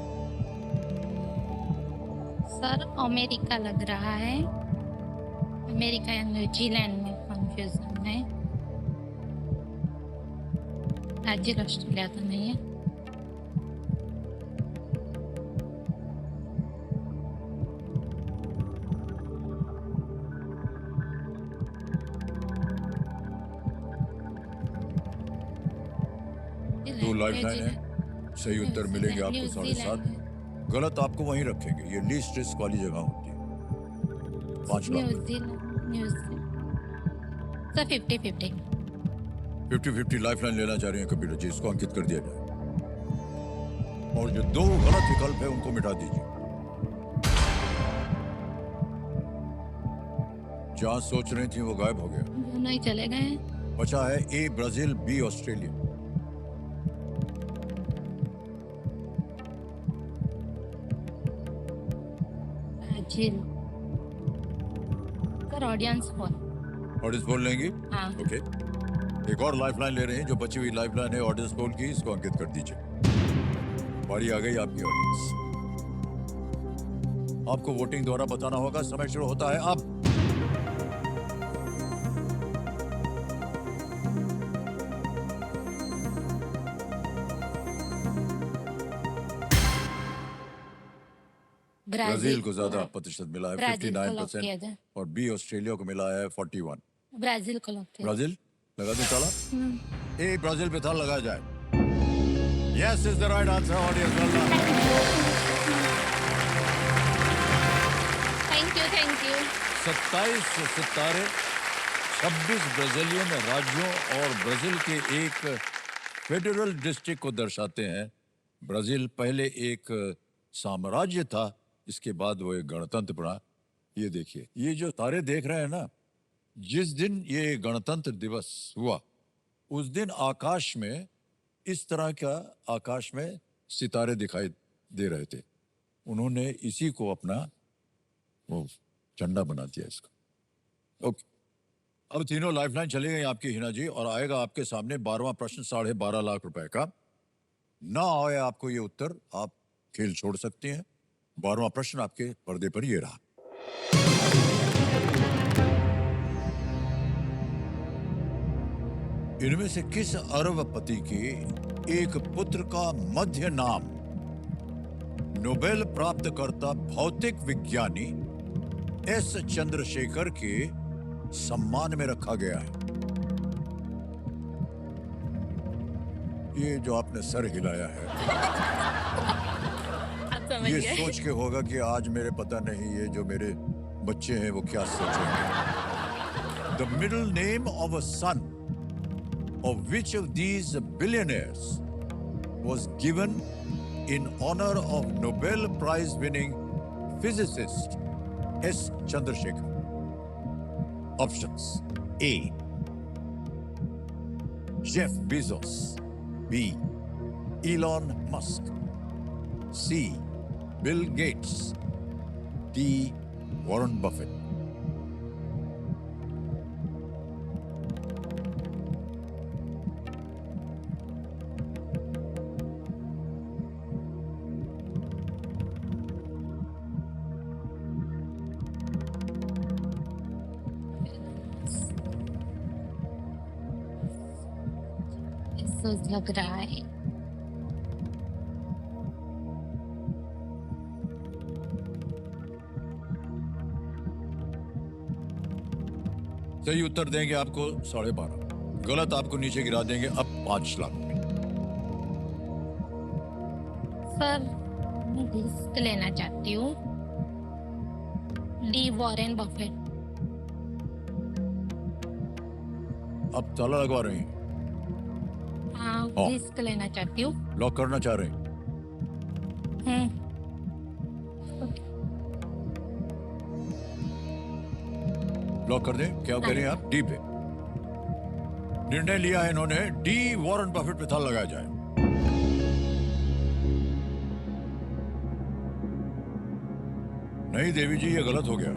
Sir America लग रहा है। अमेरिका या न्यूजीलैंड में कंफ्यूजन है। ब्राजील ऑस्ट्रेलिया तो नहीं है। दो लाइफलाइन है, सही उत्तर मिलेंगे आपको 7.5। गलत आपको वहीं रखेंगे, ये लीस्ट रिस्क वाली जगह होती है। 5 लाख। New Zealand sir 50-50। 50-50 लाइफलाइन लेना चाह रहे हैं कंप्यूटर जी, इसको अंकित कर दिया जाए। और जो 2 गलत विकल्प है उनको मिटा दीजिए। जहां सोच रही थी वो गायब हो गया। दोनों ही चले गए। बचा है A Brazil, B Australia. Brazil. Sir audience कौन? ऑडियंस बोल लेंगे? हाँ। ओके, एक और लाइफलाइन ले रहे हैं, जो बची हुई लाइफलाइन है ऑडियंस पोल की, इसको अंकित कर दीजिए। बारी आ गई आपकी ऑडियंस। आपको वोटिंग द्वारा बताना होगा। समय शुरू होता है अब। ब्राजील को ज्यादा प्रतिशत मिला है, ब्राजील को लॉक किया 59%, जाए। और बी ऑस्ट्रेलिया को मिला है 41। ब्राजील को लॉक किया। ब्राजील लगा दूं ताला? ए ब्राजील पे ताला लगाया जाए। Yes is the right answer audience. Thank you 27 सितारे 26 ब्राजीलियन राज्यों और ब्राजील के एक फेडरल डिस्ट्रिक्ट को दर्शाते हैं। ब्राजील पहले एक साम्राज्य था, इसके बाद वो एक गणतंत्र बना। ये देखिए, ये जो तारे देख रहे हैं ना, जिस दिन ये गणतंत्र दिवस हुआ उस दिन आकाश में इस तरह का आकाश में सितारे दिखाई दे रहे थे। उन्होंने इसी को अपना वो झंडा बना दिया इसका। ओके, अब तीनों लाइफलाइन चली गई आपकी हिना जी, और आएगा आपके सामने 12वां प्रश्न 12.5 लाख रुपए का। ना आए आपको ये उत्तर, आप खेल छोड़ सकते हैं। 12वां प्रश्न आपके पर्दे पर ये रहा। इनमें से किस अरबपति के एक पुत्र का मध्य नाम नोबेल प्राप्तकर्ता भौतिक विज्ञानी एस चंद्रशेखर के सम्मान में रखा गया है? ये जो आपने सर हिलाया है आप समझ ये गए। सोच के होगा कि आज मेरे पता नहीं ये जो मेरे बच्चे हैं वो क्या सोचेंगे। The middle name of a son of which of these billionaires was given in honor of Nobel Prize winning physicist S. Chandrasekhar? Options: A. Jeff Bezos, B. Elon Musk, C. Bill Gates, D. Warren Buffett. ऐसा लग रहा है। सही उत्तर देंगे आपको 12.5, गलत आपको नीचे गिरा देंगे अब 5 लाख। सर मैं रिस्क लेना चाहती हूँ, डी वॉरेन बफेट। अब ताला लगवा रहे हैं, हाँ हाँ। रिस्क लेना चाहती हूँ। लॉक करना चाह रहे हैं? लॉक कर दें? क्या कह रहे हैं आप? डी पे निर्णय लिया है इन्होंने, डी वॉरेन बफेट पे ताला लगाया जाए। नहीं देवी जी, ये गलत हो गया।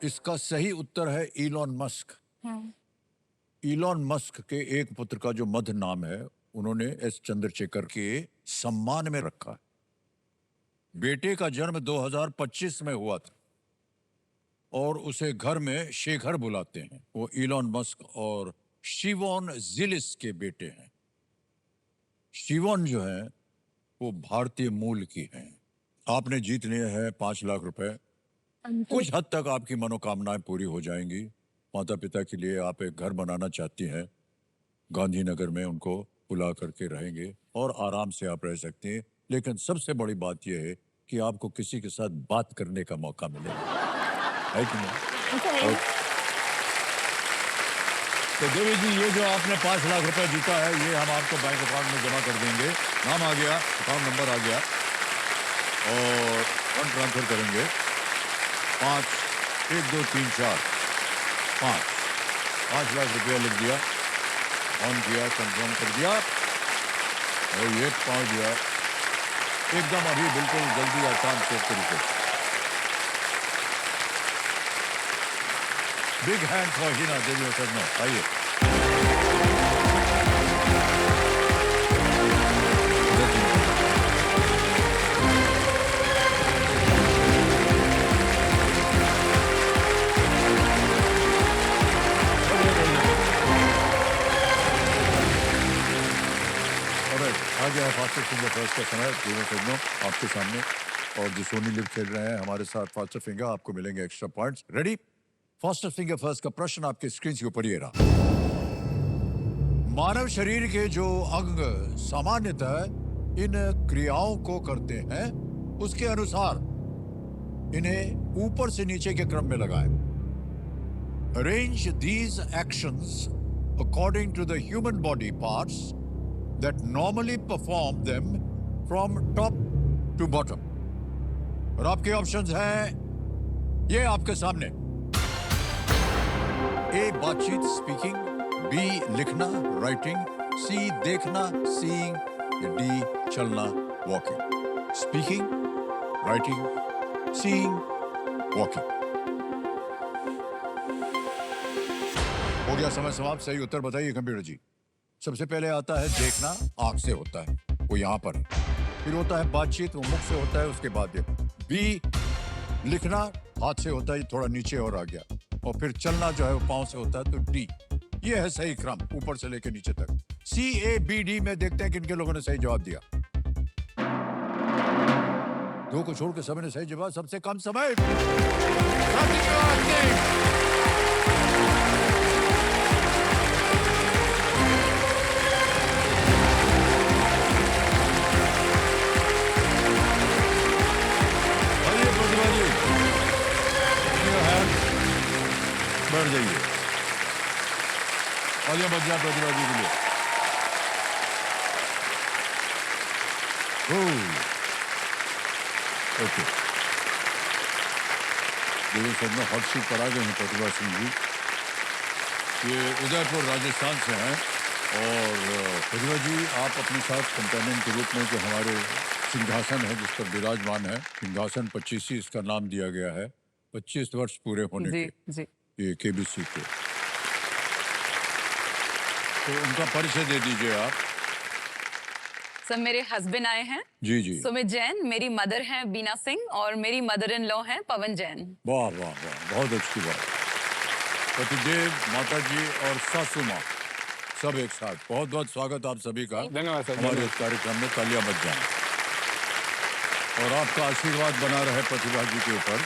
इसका सही उत्तर है इलॉन मस्क। इलॉन मस्क के एक पुत्र का जो मध्य नाम है उन्होंने एस चंद्रशेखर के सम्मान में रखा है। बेटे का जन्म 2025 में हुआ था और उसे घर में शेखर बुलाते हैं। वो इलॉन मस्क और शिवोन जिलिस के बेटे हैं। शिवोन जो है वो भारतीय मूल की हैं। आपने जीत लिए हैं 5 लाख रुपए। कुछ हद तक आपकी मनोकामनाएं पूरी हो जाएंगी। माता पिता के लिए आप एक घर बनाना चाहती हैं, गांधीनगर में उनको बुला करके रहेंगे और आराम से आप रह सकते हैं। लेकिन सबसे बड़ी बात यह है कि आपको किसी के साथ बात करने का मौका मिलेगा, है कि नहीं? और तो देवी जी, ये जो आपने 5 लाख रुपए जीता है ये हम आपको बैंक अकाउंट में जमा कर देंगे। नाम आ गया, अकाउंट नंबर आ गया और फंड ट्रांसफर करेंगे। 5 1 2 3 4 5 लाख रुपया लिख दिया, ऑन किया, कंफर्म कर दिया और ये पहुंच गया एकदम अभी बिल्कुल जल्दी आसान से तरीके से। Big hand for Hina Devi Sharma. आइए आ गया है फास्टर फिंगर फर्स्ट का समय। दोनों फिल्मों आपके सामने और जो सोनी लिव खेल रहे हैं हमारे साथ फास्टर फिंगर, आपको मिलेंगे extra points. Ready? Faster finger first का प्रश्न आपके स्क्रीन के ऊपर ये रहा। मानव शरीर के जो अंग सामान्यतः इन क्रियाओं को करते हैं उसके अनुसार इन्हें ऊपर से नीचे के क्रम में लगाएं। Arrange these actions according to the human body parts that normally perform them from top to bottom. और आपके ऑप्शंस हैं ये आपके सामने ए बातचीत स्पीकिंग, बी लिखना राइटिंग, सी देखना सीइंग, डी चलना walking. Speaking, writing, seeing, walking. हो गया समय समाप्त। सही उत्तर बताइए कंप्यूटर जी। सबसे पहले आता है देखना, आंख से होता है, वो यहाँ पर है। फिर होता है बातचीत, वो मुख से होता है, उसके बाद ये बी लिखना हाथ से होता है, ये थोड़ा नीचे और आ गया, और फिर चलना जो है वो पाँव से होता है, तो डी। ये है सही क्रम ऊपर से लेकर नीचे तक। सी ए बी डी में देखते हैं किन लोगों ने सही जवाब दिया। दो को छोड़ के सभी ने सही जवाब। सबसे कम समय बढ़ जाइए। आगे बढ़ जाए प्रतिभा जी के लिए। ओके, देखिए सब में हॉट सीट पर आ गए हैं प्रतिभा सिंह जी। ये उदयपुर राजस्थान से हैं। और प्रतिभा जी, आप अपने साथ कंपेनियन के रूप में जो हमारे सिंहासन है जिस पर विराजमान है, सिंहासन 25 इसका नाम दिया गया है, 25 वर्ष पूरे होने जी के जी ये केबीसी को। तो उनका परिचय दे दीजिए आप। सर, मेरे हस्बैंड आए हैं जी जी। सुमित जैन, मेरी मदर हैं बीना सिंह और मेरी मदर इन लॉ हैं पवन जैन। वाह वाह वाह, बहुत अच्छी बात। पतिदेव, माता जी और सासू माँ सब एक साथ। बहुत बहुत स्वागत आप सभी का धन्यवाद सर। हमारे इस कार्यक्रम में। तालियां बज जाएं और आपका आशीर्वाद बना रहे प्रतिभा जी के ऊपर।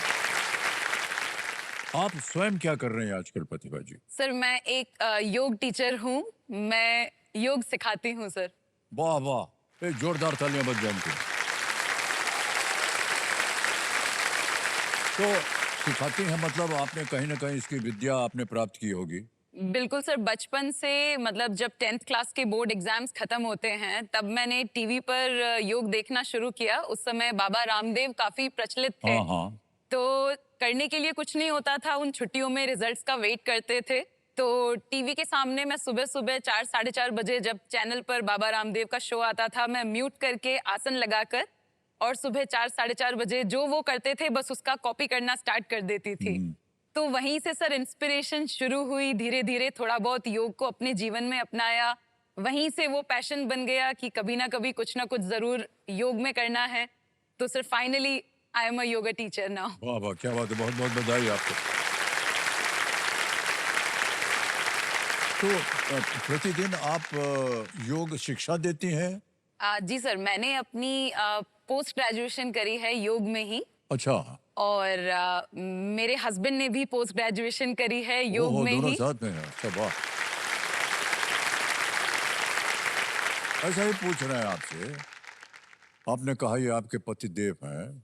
आप स्वयं क्या कर रहे हैं आजकल प्रतिभा जी? सर, मैं एक योग टीचर हूँ, मैं योग सिखाती हूँ सर। वाह वाह, एक जोरदार तालियां बज जाएं। तो सिखाती हैं मतलब आपने कहीं ना कहीं इसकी विद्या आपने प्राप्त की होगी। बिल्कुल सर, बचपन से मतलब जब 10th क्लास के बोर्ड एग्जाम्स खत्म होते हैं तब मैंने टीवी पर योग देखना शुरू किया। उस समय बाबा रामदेव काफी प्रचलित थे। हाँ हाँ। तो करने के लिए कुछ नहीं होता था, उन छुट्टियों में रिजल्ट्स का वेट करते थे। तो टीवी के सामने मैं सुबह सुबह 4 साढ़े 4 बजे जब चैनल पर बाबा रामदेव का शो आता था, मैं म्यूट करके आसन लगाकर और सुबह 4 साढ़े 4 बजे जो वो करते थे बस उसका कॉपी करना स्टार्ट कर देती थी। तो वहीं से सर इंस्पिरेशन शुरू हुई। धीरे धीरे थोड़ा बहुत योग को अपने जीवन में अपनाया। वहीं से वो पैशन बन गया कि कभी ना कभी कुछ ना कुछ जरूर योग में करना है। तो sir finally I am a yoga teacher now. वाह वाह, क्या बात है, बहुत बहुत बधाई आपको। तो प्रतिदिन आप योग शिक्षा देती हैं? जी सर, मैंने अपनी पोस्ट ग्रेजुएशन करी है योग में ही। अच्छा। और मेरे हस्बैंड ने भी पोस्ट ग्रेजुएशन करी है योग में दोनों ही। साथ में हैं। अच्छा, वाह। ऐसा ही पूछ रहे हैं आपसे। आपने कहा ये आपके पतिदेव हैं,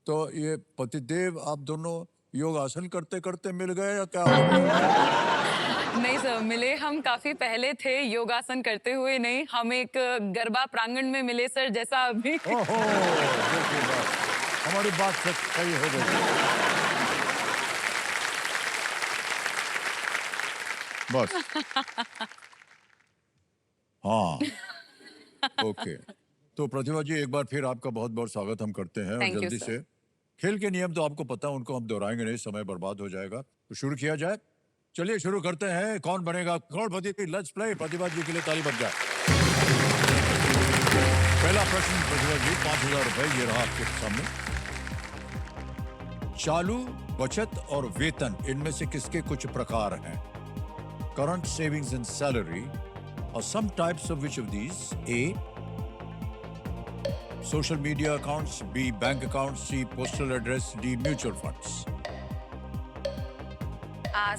तो ये पतिदेव आप दोनों योग आसन करते करते मिल गए या क्या हो गया? नहीं सर, मिले हम काफी पहले थे, योगासन करते हुए नहीं। हम एक गरबा प्रांगण में मिले सर, जैसा अभी। ओहो, देखिए बात, हमारी बात सही हो गई। बस। हाँ, ओके। तो प्रतिभा जी, एक बार फिर आपका बहुत बहुत स्वागत हम करते हैं। और Thank you, जल्दी sir. से खेल के नियम तो आपको पता है, उनको हम दोहराएंगे नहीं, समय बर्बाद हो जाएगा। तो शुरू किया जाए। चलिए शुरू करते हैं। कौन बनेगा करोड़पति? Let's play. प्रतिभा जी के लिए ताली बज जाए। पहला प्रश्न प्रतिभा जी, 5,000 रुपए ये रहा आपके सामने। चालू, बचत और वेतन, इनमें से किसके कुछ प्रकार हैं? करंट, सेविंग्स एंड सैलरी और some types of which of these? A social media accounts, B bank accounts, C postal address, D mutual funds.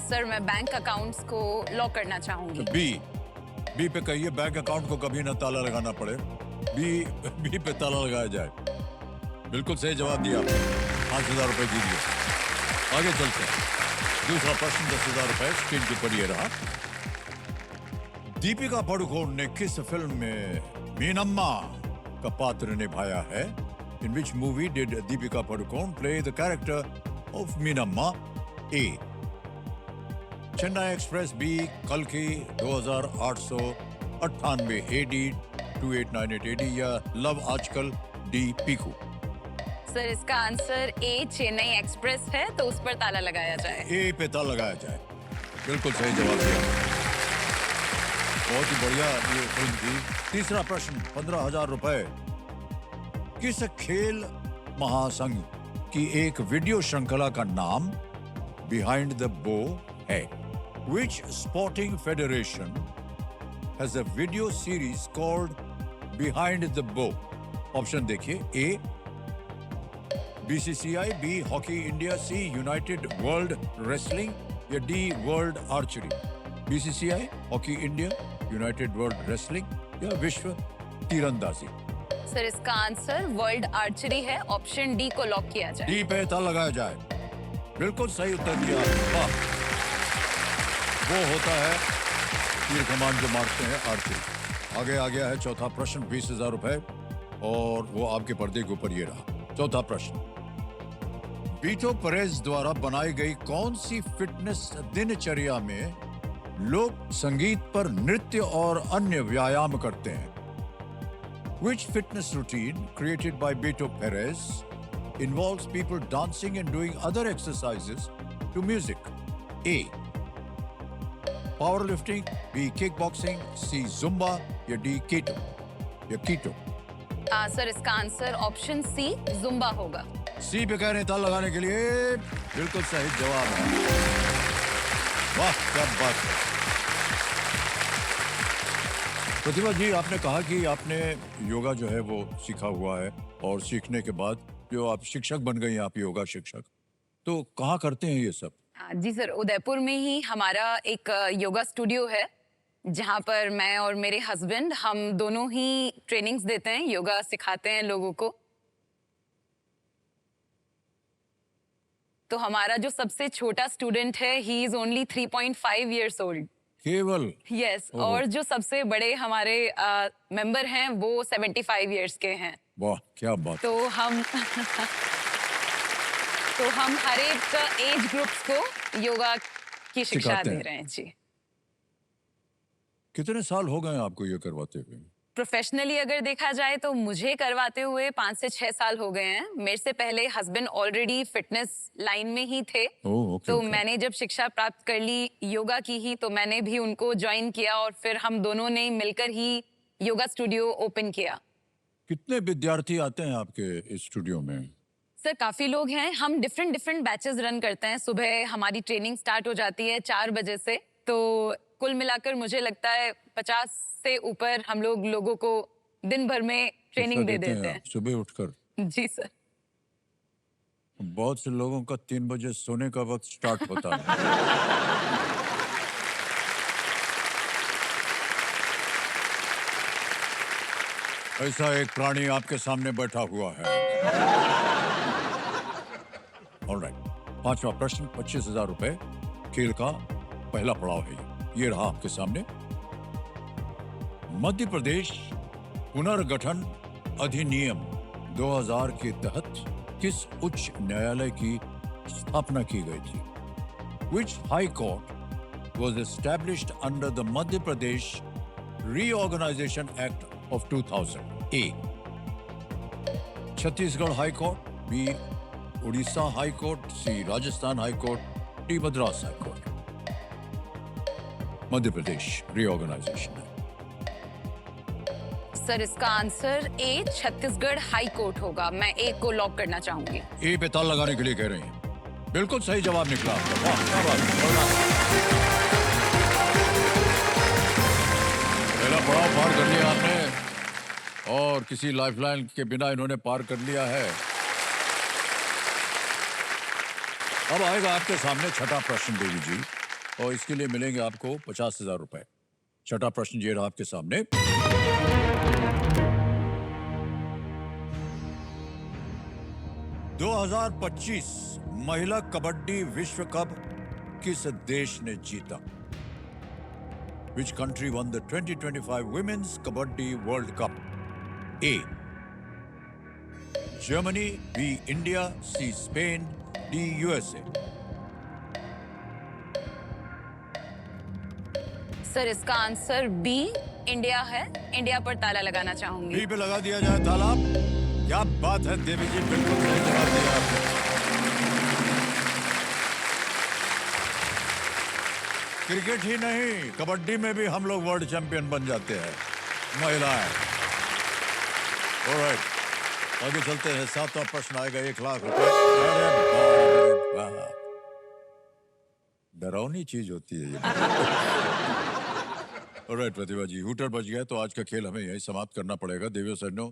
Sir, मैं बैंक अकाउंट्स को लॉक करना चाहूंगी। बी पे कहिए, बैंक अकाउंट को कभी ना ताला लगाना पड़े। बी पे ताला लगाया जाए। बिल्कुल सही जवाब दिया आपने। 5,000 रुपए जीत गए। आगे चलते हैं। दूसरा प्रश्न 10,000 रुपए स्क्रीन के ऊपर ये रहा। दीपिका पादुकोण ने किस फिल्म में मीनम्मा का पात्र निभाया है? In which movie did Deepika Padukone play the character of Minamma. A. Chennai Express. B. Kalki 2898 AD 2898 AD या लव आजकल. D. पीकू. सर इसका आंसर ए चेन्नई एक्सप्रेस है, तो उस पर ताला लगाया जाए। ए पे ताला लगाया जाए। बिल्कुल सही जवाब दिया। बहुत ही बढ़िया ये फिल्म थी। तीसरा प्रश्न 15,000 रुपए। किस खेल महासंघ की एक वीडियो श्रृंखला का नाम बिहाइंड द बो है? Which sporting federation has a video series called Behind the Bow? Option देखिए। ए BCCI, B hockey India, C United world wrestling या D world archery. BCCI hockey India, United world wrestling या विश्व तीरंदाजी। सर इसका आंसर वर्ल्ड आर्चरी है, ऑप्शन डी को लॉक किया जाए। डी पे ताला लगाया जाए। बिल्कुल सही उत्तर दिया। वाह। वो होता है तीर कमान जो मारते हैं आर्चरी। आगे आ गया है चौथा प्रश्न 20,000 रुपए और वो आपके पर्दे के ऊपर ये रहा। चौथा प्रश्न। बीटो परेज द्वारा बनाई गई कौन सी फिटनेस दिनचर्या में लोग संगीत पर नृत्य और अन्य व्यायाम करते हैं? Which fitness routine created by Beto Perez involves people dancing and doing other exercises to music? A. Powerlifting, B. Kickboxing, C. Zumba या D. Keto या Keto। सर इसका आंसर ऑप्शन सी जुम्बा होगा। सी पे कह रहे हैं ताला लगाने के लिए। बिल्कुल सही जवाब है। वाह क्या बात है। प्रतिभा जी, आपने कहा कि आपने योगा जो है वो सीखा हुआ है और सीखने के बाद जो आप शिक्षक बन गई हैं, आप योगा शिक्षक, तो कहाँ करते हैं ये सब? जी सर, उदयपुर में ही हमारा एक योगा स्टूडियो है, जहाँ पर मैं और मेरे हस्बैंड हम दोनों ही ट्रेनिंग्स देते हैं, योगा सिखाते हैं लोगों को। तो हमारा जो सबसे छोटा स्टूडेंट है, he is only 3.5 years old। केवल? यस, ओहो। और जो सबसे बड़े हमारे मेंबर हैं वो 75 years के हैं। वाह क्या बात। तो हम हर एक एज ग्रुप्स को योगा की शिक्षा सिखाते दे हैं। रहे हैं जी। कितने साल हो गए आपको ये करवाते हुए? प्रोफेशनली अगर देखा जाए तो मुझे करवाते हुए 5 से 6 साल हो गए हैं। मेरे से पहले हस्बैंड ऑलरेडी फिटनेस लाइन में ही थे। ओके, तो ओके। मैंने जब शिक्षा प्राप्त कर ली योगा की ही, तो मैंने भी उनको ज्वाइन किया और फिर हम दोनों ने मिलकर ही योगा स्टूडियो ओपन किया। कितने विद्यार्थी आते हैं आपके इस स्टूडियो में? सर काफी लोग हैं। हम डिफरेंट बैचेस रन करते हैं। सुबह हमारी ट्रेनिंग स्टार्ट हो जाती है 4 बजे से, तो कुल मिलाकर मुझे लगता है 50 से ऊपर हम लोगों को दिन भर में ट्रेनिंग दे देते हैं। सुबह उठकर? जी सर। बहुत से लोगों का 3 बजे सोने का वक्त स्टार्ट होता है। ऐसा एक प्राणी आपके सामने बैठा हुआ है। ऑलराइट, 5वां प्रश्न 25,000 रुपए खेल का पहला पड़ाव है। ये रहा आपके सामने। मध्य प्रदेश पुनर्गठन अधिनियम 2000 के तहत किस उच्च न्यायालय की स्थापना की गई थी? Which High Court was established under the Madhya Pradesh Reorganization Act of 2000? A. Chhattisgarh high court, B. Orissa high court, C. Rajasthan high court, D. Madras high court. Madhya Pradesh reorganization है। सर इसका answer A Chhattisgarh high court होगा। मैं ए को लॉक करना चाहूंगी। ए पे ताला लगाने के लिए कह रहे हैं। बिल्कुल सही जवाब निकला आपका। वाह क्या बात है। पहला पड़ाव पार कर लिया आपने और किसी लाइफलाइन के बिना इन्होंने पार कर लिया है। अब आएगा आपके सामने छठा प्रश्न देवी जी, और इसके लिए मिलेंगे आपको 50,000 रुपए। छठा प्रश्न ये रहा आपके सामने। 2025 महिला कबड्डी विश्व कप किस देश ने जीता? Which country won the 2025 Women's Kabaddi World Cup? A. Germany, B. India, C. Spain D USA. Sir इसका आंसर बी इंडिया है। इंडिया पर ताला लगाना चाहूंगी। बी पे लगा दिया जाए ताला। क्या बात है देवी जी, बिल्कुल सही जवाब दिया आपने। क्रिकेट ही नहीं, कबड्डी में भी हम लोग वर्ल्ड चैंपियन बन जाते हैं, महिलाएं। ऑलराइट, आगे चलते हैं। 7वां प्रश्न आएगा 1 लाख रुपए। अरे बाप रे बाप, डरावनी चीज होती है ये। ऑलराइट प्रतिभा जी, हूटर बज गया तो आज का खेल हमें यही समाप्त करना पड़ेगा। देवियो सैनो,